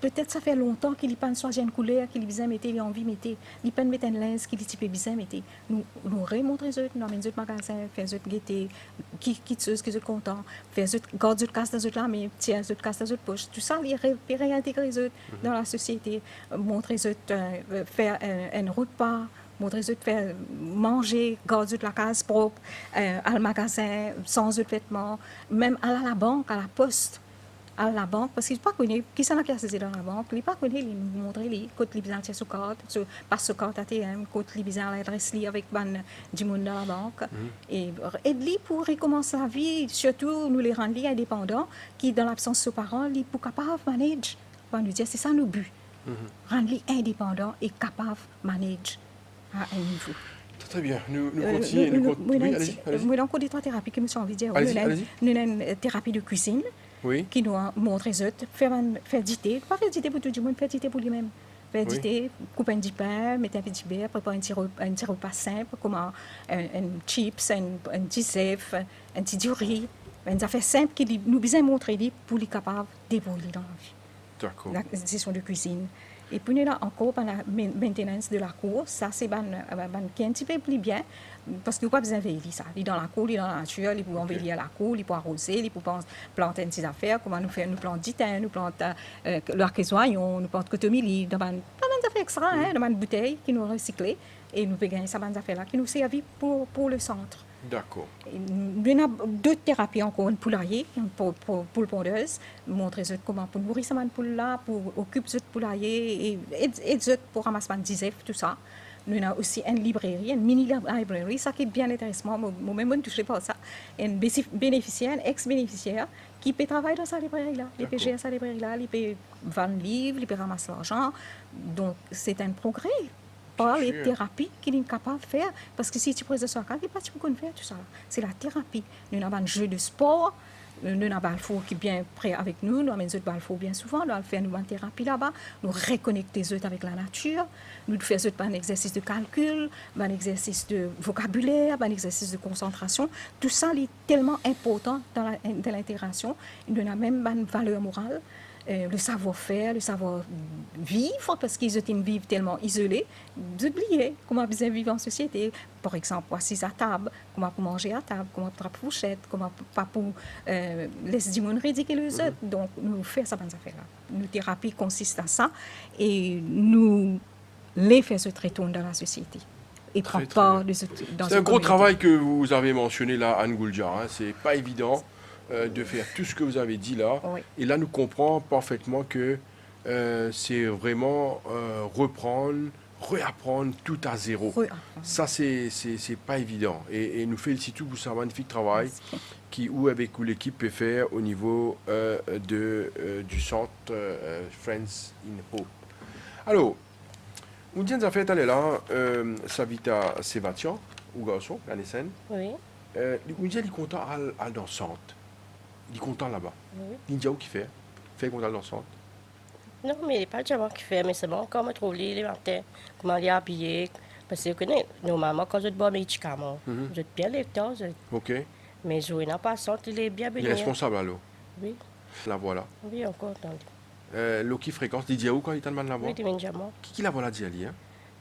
Peut-être ça fait longtemps qu'il n'y a pas une couleur qu'il a mettre, il a envie de mettre, il n'y a pas de mettre un linge qu'il a bien mettre. Nous remontrons les autres, nous amenons les autres magasins, faire les autres gaieté, qui sont contents, faire les autres, garder les autres casses dans les autres là, mais tiens, les autres casses dans les autres poches. Tout ça, il réintégrer les autres dans la société, montrer les autres, faire un repas, montrer les autres, faire manger, garder la case propre, à le magasin, sans autres vêtements, même à la banque, à la poste. À la banque, parce qu'il n'est pas connu, qui s'en a qui a saisi dans la banque, il n'est pas connu, il nous montre les côtes les bizarres sur carte, pas sur carte ATM, côtes les bizarres l'adresse li avec du monde dans la banque. Et aider pour recommencer la vie, surtout nous les rendre indépendants, qui dans l'absence de parents, ils pour capable de manager. On va nous dire, c'est ça nos buts. Rendre indépendants et capables de manager à un niveau. Très bien, nous continuons. Oui, allez-y. Nous avons encore des 3 thérapies que je me suis envie de dire. Allez-y. Nous avons une thérapie de cuisine. Oui. Qui nous montre les autres, faire dîner, pas faire dîner pour tout le monde, faire dîner pour lui-même. Faire dîner, couper un petit pain, mettre un petit beurre, préparer un petit repas simple, comme un chips, un petit zèf, un petit riz, une affaire simple qui nous besoin montrer pour les capables de débrouiller dans la vie. D'accord. La session de cuisine. Et puis, nous avons encore la maintenance de la cour. Ça, c'est qui est un petit peu plus bien, parce que vous n'avez pas besoin de veiller ça. Il est dans la cour, il est dans la nature, il peut enveiller à la cour, il peut arroser, il peut planter des affaires, comment nous plantons du thym, nous plantons l'arc-et-soyon, nous plantons cotomili, dans des affaires extra, dans une bouteille qui nous recyclent, et nous pouvons gagner ces affaires-là qui nous servent pour le centre. D'accord. Il y a d'autres thérapies encore, un poulailler pour le pondeuse, montrer comment pour nourrir ces poules-là, pour occuper ce poulailler et pour ramasser des zèfs, tout ça. Nous avons aussi une librairie, une mini-librairie, ça qui est bien intéressant. Moi-même, je ne touche pas à ça. Un bénéficiaire, un ex-bénéficiaire qui peut travailler dans sa librairie-là. Il peut gérer sa librairie-là, il peut vendre livres, il peut ramasser l'argent. Donc, c'est un progrès. Par les thérapies qu'il est capable de faire. Parce que si tu poses ça, il n'est pas tu peux faire tout ça. C'est la thérapie. Nous avons un jeu de sport. Nous avons un balfour qui est bien prêt avec nous. Nous avons un autre balfour bien souvent. Nous faisons une thérapie là-bas. Nous reconnectons les autres avec la nature. Nous faisons un exercice de calcul, un exercice de vocabulaire, un exercice de concentration. Tout ça est tellement important dans l'intégration. Nous avons même une valeur morale. Le savoir-faire, le savoir-vivre, parce qu'ils vivent tellement isolés, d'oublier comment bien vivre en société. Par exemple, assis à table, comment pour manger à table, comment pour fourchette, comment pas pour laisser du monde ridicule les autres. Donc, nous faisons ça, ces affaires-là. Nos thérapies consistent à ça et nous les faisons retourner dans la société. Et prendre part dans c'est un gros travail que vous avez mentionné là, Anne Goulja. C'est pas évident de faire tout ce que vous avez dit là. Oui. Et là, nous comprenons parfaitement que c'est vraiment reprendre, réapprendre tout à zéro. Ça, c'est pas évident. Et nous félicitons pour ce magnifique travail avec l'équipe peut faire au niveau du centre Friends in Hope. Alors, on dit en fait, elle est là, Savita Sevatian, ou garçon, la naissance. Oui. On dit elle est content à dans le centre. Il est content là-bas. Oui. Il dit où qu'il fait content dans le centre. Non, mais il n'est pas le diamant qui fait, mais c'est bon, quand on trouve les matins, comment il est habillé. Parce que vous connaissez, normalement, quand je bois mes médicaments, je suis bien lecteur, OK. mais je n'ai pas senti, il est bien Il béni. est responsable alors. Oui, La voilà. oui, encore. L'eau qui fréquence, il dit où quand il t'a demandé la voix Oui, des diamants. Qui la voilà dit ali hein?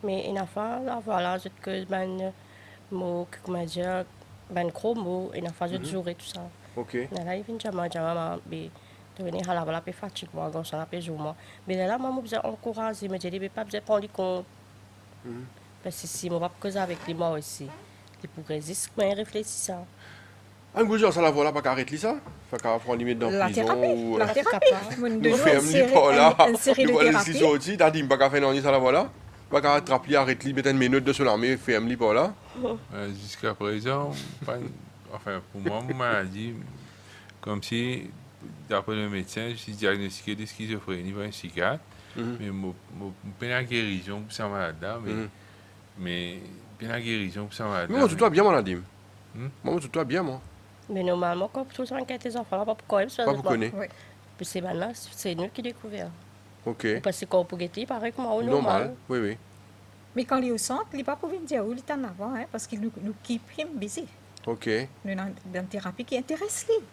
Mais une fois, là, voilà, je que ben mot, comment dire, ben gros mots, une fois, je jouer tout ça. Ok. Là, il vient jamais, mais de venir à la voilà, puis fatigue moi, comme ça, la puis jour moi. Mais là, moi, je besoin encourager, me dire, mais pas besoin prendre compte. Parce que si moi, pas causer avec les moi aussi, il pourrait résister, mais réfléchir ça. Un Gouldjar, ça la voilà, pas qu'arrêter ça. Fait qu'à prendre limite dans la La prison thérapie, ou... la thérapie. Nous faisons pas là. Une série Nous de allons thérapies. ici aussi. Nadim, pas qu'à faire non, ça la voilà. Pas qu'à attraper, arrêter, mettre une minute de son armée, faire un pas là. Jusqu'à présent, enfin, pour moi, ma maladie, comme si, d'après le médecin, je suis diagnostiqué de schizophrénie par un psychiatre, mais je peine la guérison pour cette maladie-là, mais peine la guérison pour cette maladie. Mais moi, tout toi bien, mon Nadim. Hmm? Moi, tout toi bien, moi. Mais normalement, quand tout ça inquiète les enfants, là, pas pourquoi ils se Pas vous connaissez. Oui. Puis c'est maintenant, c'est nous qui découvrons. Ok. Parce que quand on peut pareil que moi, au Normal. normal. Oui, oui. Mais quand il est au centre, il n'est pas pour dire où il est en avant, hein, parce qu'il nous keep him busy. Ok. Nous avons une thérapie qui intéresse lui.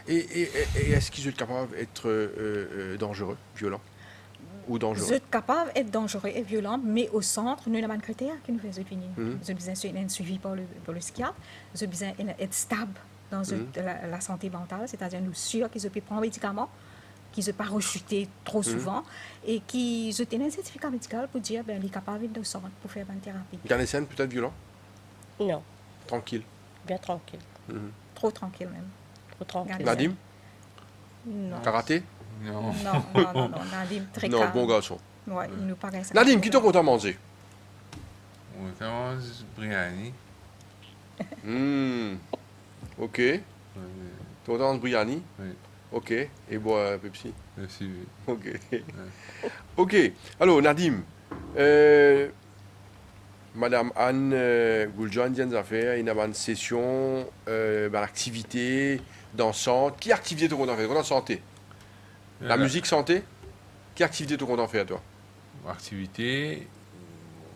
Et est-ce qu'ils sont capables d'être dangereux, violents ou Vous dangereux? êtes capable d'être dangereux et violent, mais au centre, nous avons un critère qui nous fait venir. Mhm. Vous avez besoin d'être suivi par le psychiatre. Vous avez besoin d'être stable dans la santé mentale, c'est-à-dire nous sûrs qu'ils peuvent prendre des médicaments, qu'ils ne peuvent pas rechuter trop souvent, et qu'ils ont un certificat médical pour dire qu'il est capable de centre pour faire une thérapie. Il y a des scènes peut-être violents? Non, Tranquille. bien tranquille. Trop tranquille même. Trop tranquille. Regardez. Nadim? Non. Karaté? Non. Non. Nadim, très Non, calme. bon garçon. Ouais, il nous paraît ça. Nadim, qui t'en compte à manger? On commence Briani. Ok. Tu entends Briani? Oui, Ok. Et bois Pepsi? merci. Ok. Ok. Alors, Nadim, Madame Anne Gouljan, Diane Affaires, il y a une session, activité dansante. Qui activité tu comptes en faire? Qu'on santé? La musique santé? Qui activité tu comptes en faire, toi? Activité.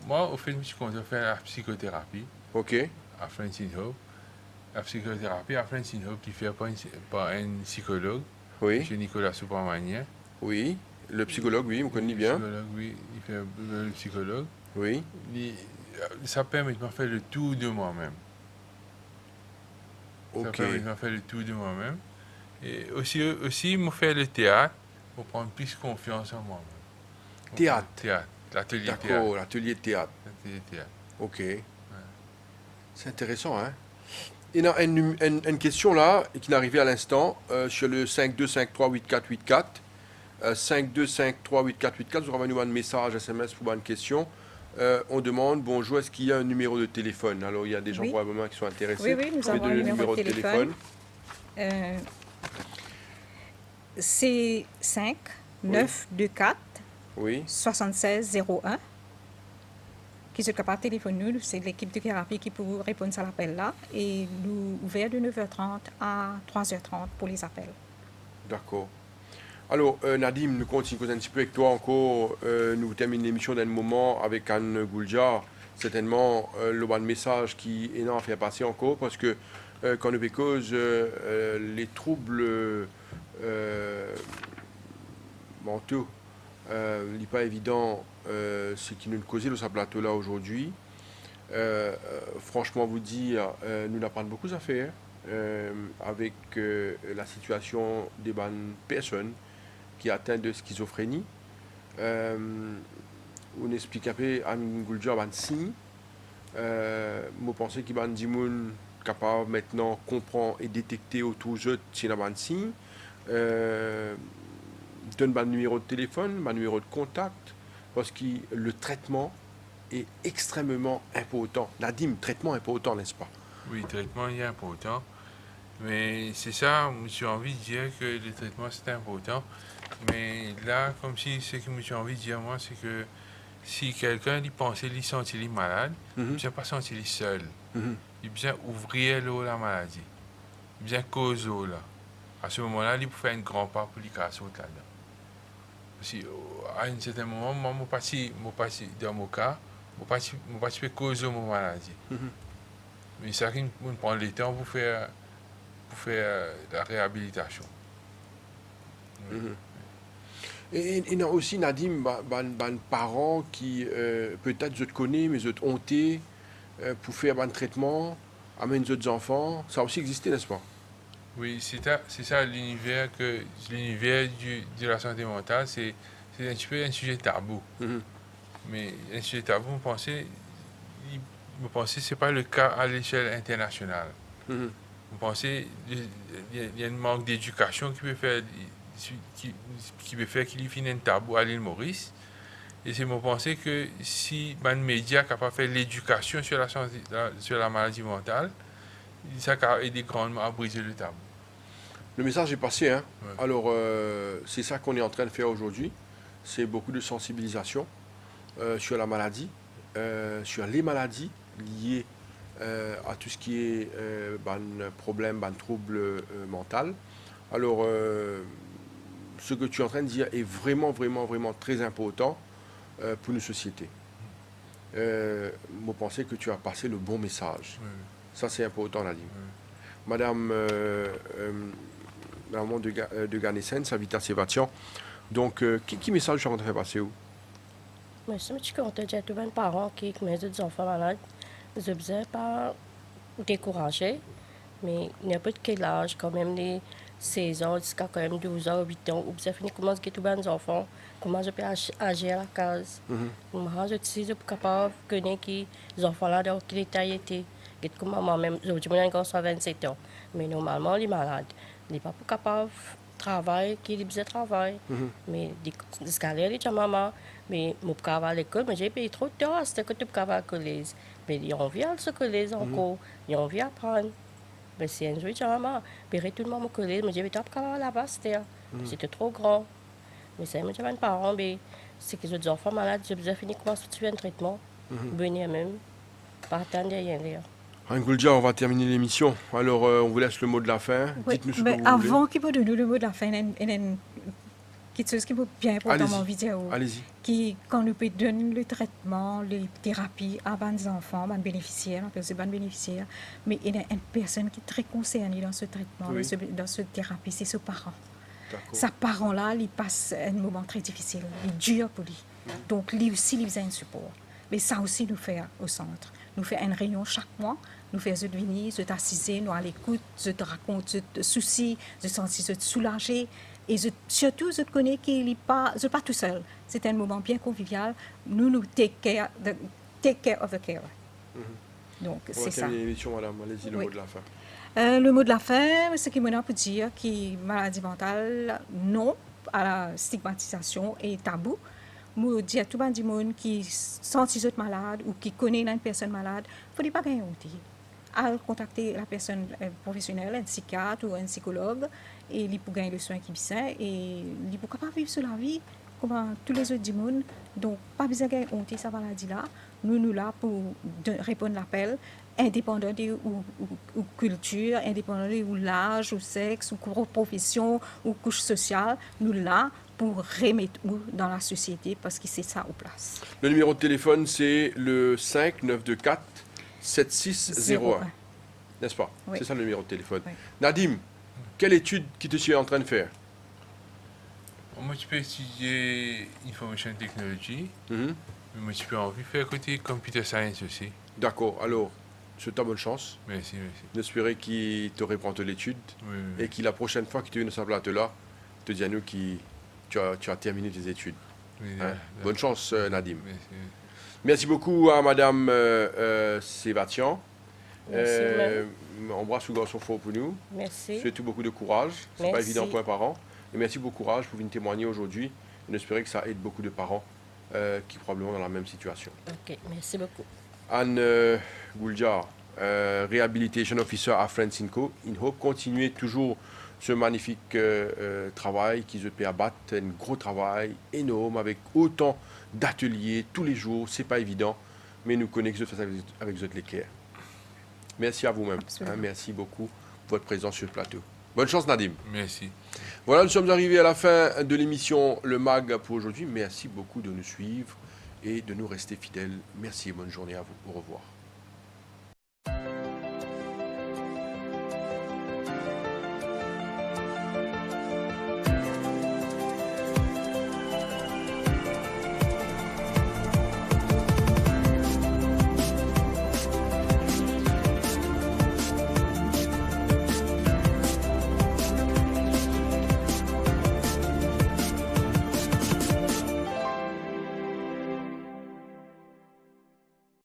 Moi, au fait, je compte faire la psychothérapie Ok. à Francine Hope. La psychothérapie à Francine Hope qui fait par un psychologue, Oui. M. Nicolas Soupermanien. Oui. Le psychologue, oui, on connaît Le bien. psychologue, oui, il fait le psychologue. Oui. Ça permet de me faire le tour de moi-même. Ça Ok. permet de me faire le tour de moi-même. Et aussi me faire le théâtre pour prendre plus confiance en moi-même. Théâtre. Théâtre. L'atelier théâtre. D'accord, l'atelier de théâtre. L'atelier théâtre. Ok. C'est intéressant, hein? Il y a une question là qui est arrivée à l'instant sur le 52538484. 52538484, vous avez un message SMS pour une question. On demande bonjour, est-ce qu'il y a un numéro de téléphone? Alors il y a des gens Oui. probablement qui sont intéressés. Oui, nous Vous pouvez avons un donner le numéro de téléphone. C'est 5 924 Oui. 76 01. Qui se capable de téléphoner nous, c'est l'équipe de thérapie qui peut répondre à l'appel là. Et nous ouvert de 9h30 à 3h30 pour les appels. D'accord. Alors, Nadim, nous continuons un petit peu avec toi encore. Nous terminons l'émission d'un moment avec Anne Gouljar. Certainement, le bon message qui est à faire passer encore parce que quand nous cause les troubles mentaux, il n'est pas évident ce qui nous causait dans ce plateau-là aujourd'hui. Franchement, vous dire, nous n'avons pas beaucoup à faire avec la situation des bonnes personnes qui atteignent de schizophrénie. On explique un peu à Ngoulja un signe. Je pense qu'il y a des gens capables maintenant de comprendre et détecter autour d'eux s'il y a un signe. Donne un numéro de téléphone, un numéro de contact, parce que le traitement est extrêmement important. Nadim, traitement important, n'est-ce pas? Oui, le traitement est important. Mais c'est ça, j'ai envie de dire que le traitement c'est important. Mais là, comme si ce que j'ai envie de dire, moi, c'est que si quelqu'un il pensait qu'il sentit malade, il ne vient pas sentir seul. Il vient ouvrir la maladie. Il vient causer là. À ce moment-là, il peut faire une grande part pour lui casser là-dedans. Parce qu'à un certain moment, moi, je dans mon cas, je peux causer mon maladie. Mais ça qui me prend le temps pour faire la réhabilitation. Et il y a aussi, Nadim, des parents qui, peut-être, je te connais, mais je te honté pour faire un traitement, amener d'autres enfants. Ça a aussi existé, n'est-ce pas? Oui, c'est ça l'univers de la santé mentale, c'est un petit peu un sujet tabou. Mhm. Mais un sujet tabou, vous pensez que ce n'est pas le cas à l'échelle internationale. Mhm. Vous pensez qu'il y a un manque d'éducation qui peut faire qu'il y ait un tabou à l'île Maurice. Et c'est mon pensée que si les médias sont capables de faire l'éducation sur sur la maladie mentale, ça va aider grandement à briser le tabou. Le message est passé, hein? Ouais. Alors, c'est ça qu'on est en train de faire aujourd'hui. C'est beaucoup de sensibilisation sur la maladie, sur les maladies liées à tout ce qui est problème, trouble mental. Alors, ce que tu es en train de dire est vraiment, vraiment, vraiment très important pour nos sociétés. Vous pensez que tu as passé le bon message. Oui, Ça, c'est important, Nadim. oui. Madame maman de Ganessen, Savita Sevatian. Donc, qui message tu es en train de faire passer où? Mais si je suis contente, j'ai tous mes parents qui ont des enfants malades. Je ne veux pas décourager, mais n'importe quel âge, quand même les 16 ans jusqu'à quand même 12 ans, 8 ans, où vous fini comment tous mes enfants, comment je peux agir à la case. Moi, je suis capable de connaître les enfants là dans quel état ils étaient. Et comme moi-même, je dis que j'ai 27 ans, mais normalement, les malades, ils ne sont pas capables de travailler, qu'ils besoin de travail. Mais des scalaires, les maman, mais je peux aller à l'école, mais j'ai payé trop de temps, c'était que tu peux aller à l'école. Mais ils ont envie de se coller encore, ils ont envie d'apprendre. Mais c'est un jeu de maman, mais tout le monde me coller, mais j'ai pas aller là-bas, c'était trop grand. Mais c'est mes parents, mais c'est que les enfants malades, j'ai besoin de finir comment tu un traitement, venir même, pas attendre rien là. Angulja, on va terminer l'émission. Alors, on vous laisse le mot de la fin. Oui, Dites-nous ce que mais vous voulez. avant qu'il me donne le mot de la fin, il y a une petite chose qui est bien importante dans mon vidéo. Allez-y. Qui, quand nous pouvons donner le traitement, les thérapies à les enfants, les bénéficiaires, c'est les bénéficiaires, mais il y a une personne qui est très concernée dans ce traitement, Oui. dans cette thérapie, c'est ce parent. D'accord. Sa parent-là, il passe un moment très difficile, il est dur pour lui. Donc, lui aussi, il a un support. Mais ça aussi, nous fait au centre. Nous faisons une réunion chaque mois. Nous faisons venir, nous t'assiser, nous à l'écoute, je te raconte de soucis, je te sens de soulager. Et surtout, je te connais qu'il n'est pas tout seul. C'est un moment bien convivial. Nous take care of the care. Donc, On va c'est ça. terminer l'émission, madame. Allez-y, le Oui. mot de la fin. Le mot de la fin, ce qui me pour dire que maladie mentale, non à la stigmatisation et tabou. Moi, dis à tout le monde qui sent malade ou qui connaît une personne malade, il ne faut pas gagner honte. À contacter la personne professionnelle, un psychiatre ou un psychologue, et il peut gagner le soin qui est et il peut capable vivre sur la vie comme tous les autres du monde. Donc, pas besoin de gagner honte cette maladie-là. Nous là pour répondre à l'appel, indépendant de ou culture, indépendant de ou l'âge, ou sexe, ou profession, ou couche sociale, nous là pour remettre dans la société parce que c'est ça au place. Le numéro de téléphone, c'est le 5 924 7601. N'est-ce pas? Oui. C'est ça le numéro de téléphone. Oui. Nadim, quelle étude que tu es en train de faire? Moi, je peux étudier Information Technology, Mhm. mais moi, je peux envie de faire côté Computer Science aussi. D'accord. Alors, je te souhaite bonne chance. Merci, merci. J'espère qu'il te répond de l'étude Oui, oui. et que la prochaine fois que tu viens sur ce plateau-là, te dis à nous que tu as terminé tes études. Oui, Hein? Bonne chance, Nadim. Merci. Merci beaucoup à Madame Sevatian. Merci, Embrasse le garçon fort pour nous. Merci. Souhaite beaucoup de courage. C'est pas Merci. évident pour un parent. Et merci beaucoup de courage pour venir témoigner aujourd'hui. Et j'espère que ça aide beaucoup de parents qui sont probablement dans la même situation. Ok, merci beaucoup. Anne Gouljar, Rehabilitation Officer à Francinco. In Hope, continuez toujours ce magnifique travail qui se peut abattre. Un gros travail énorme avec autant d'ateliers tous les jours. C'est pas évident, mais nous connaissons avec vous l'équerre. Merci à vous-même. Absolument. Merci beaucoup pour votre présence sur le plateau. Bonne chance, Nadim. Merci. Voilà, nous sommes arrivés à la fin de l'émission Le Mag pour aujourd'hui. Merci beaucoup de nous suivre et de nous rester fidèles. Merci et bonne journée à vous. Au revoir.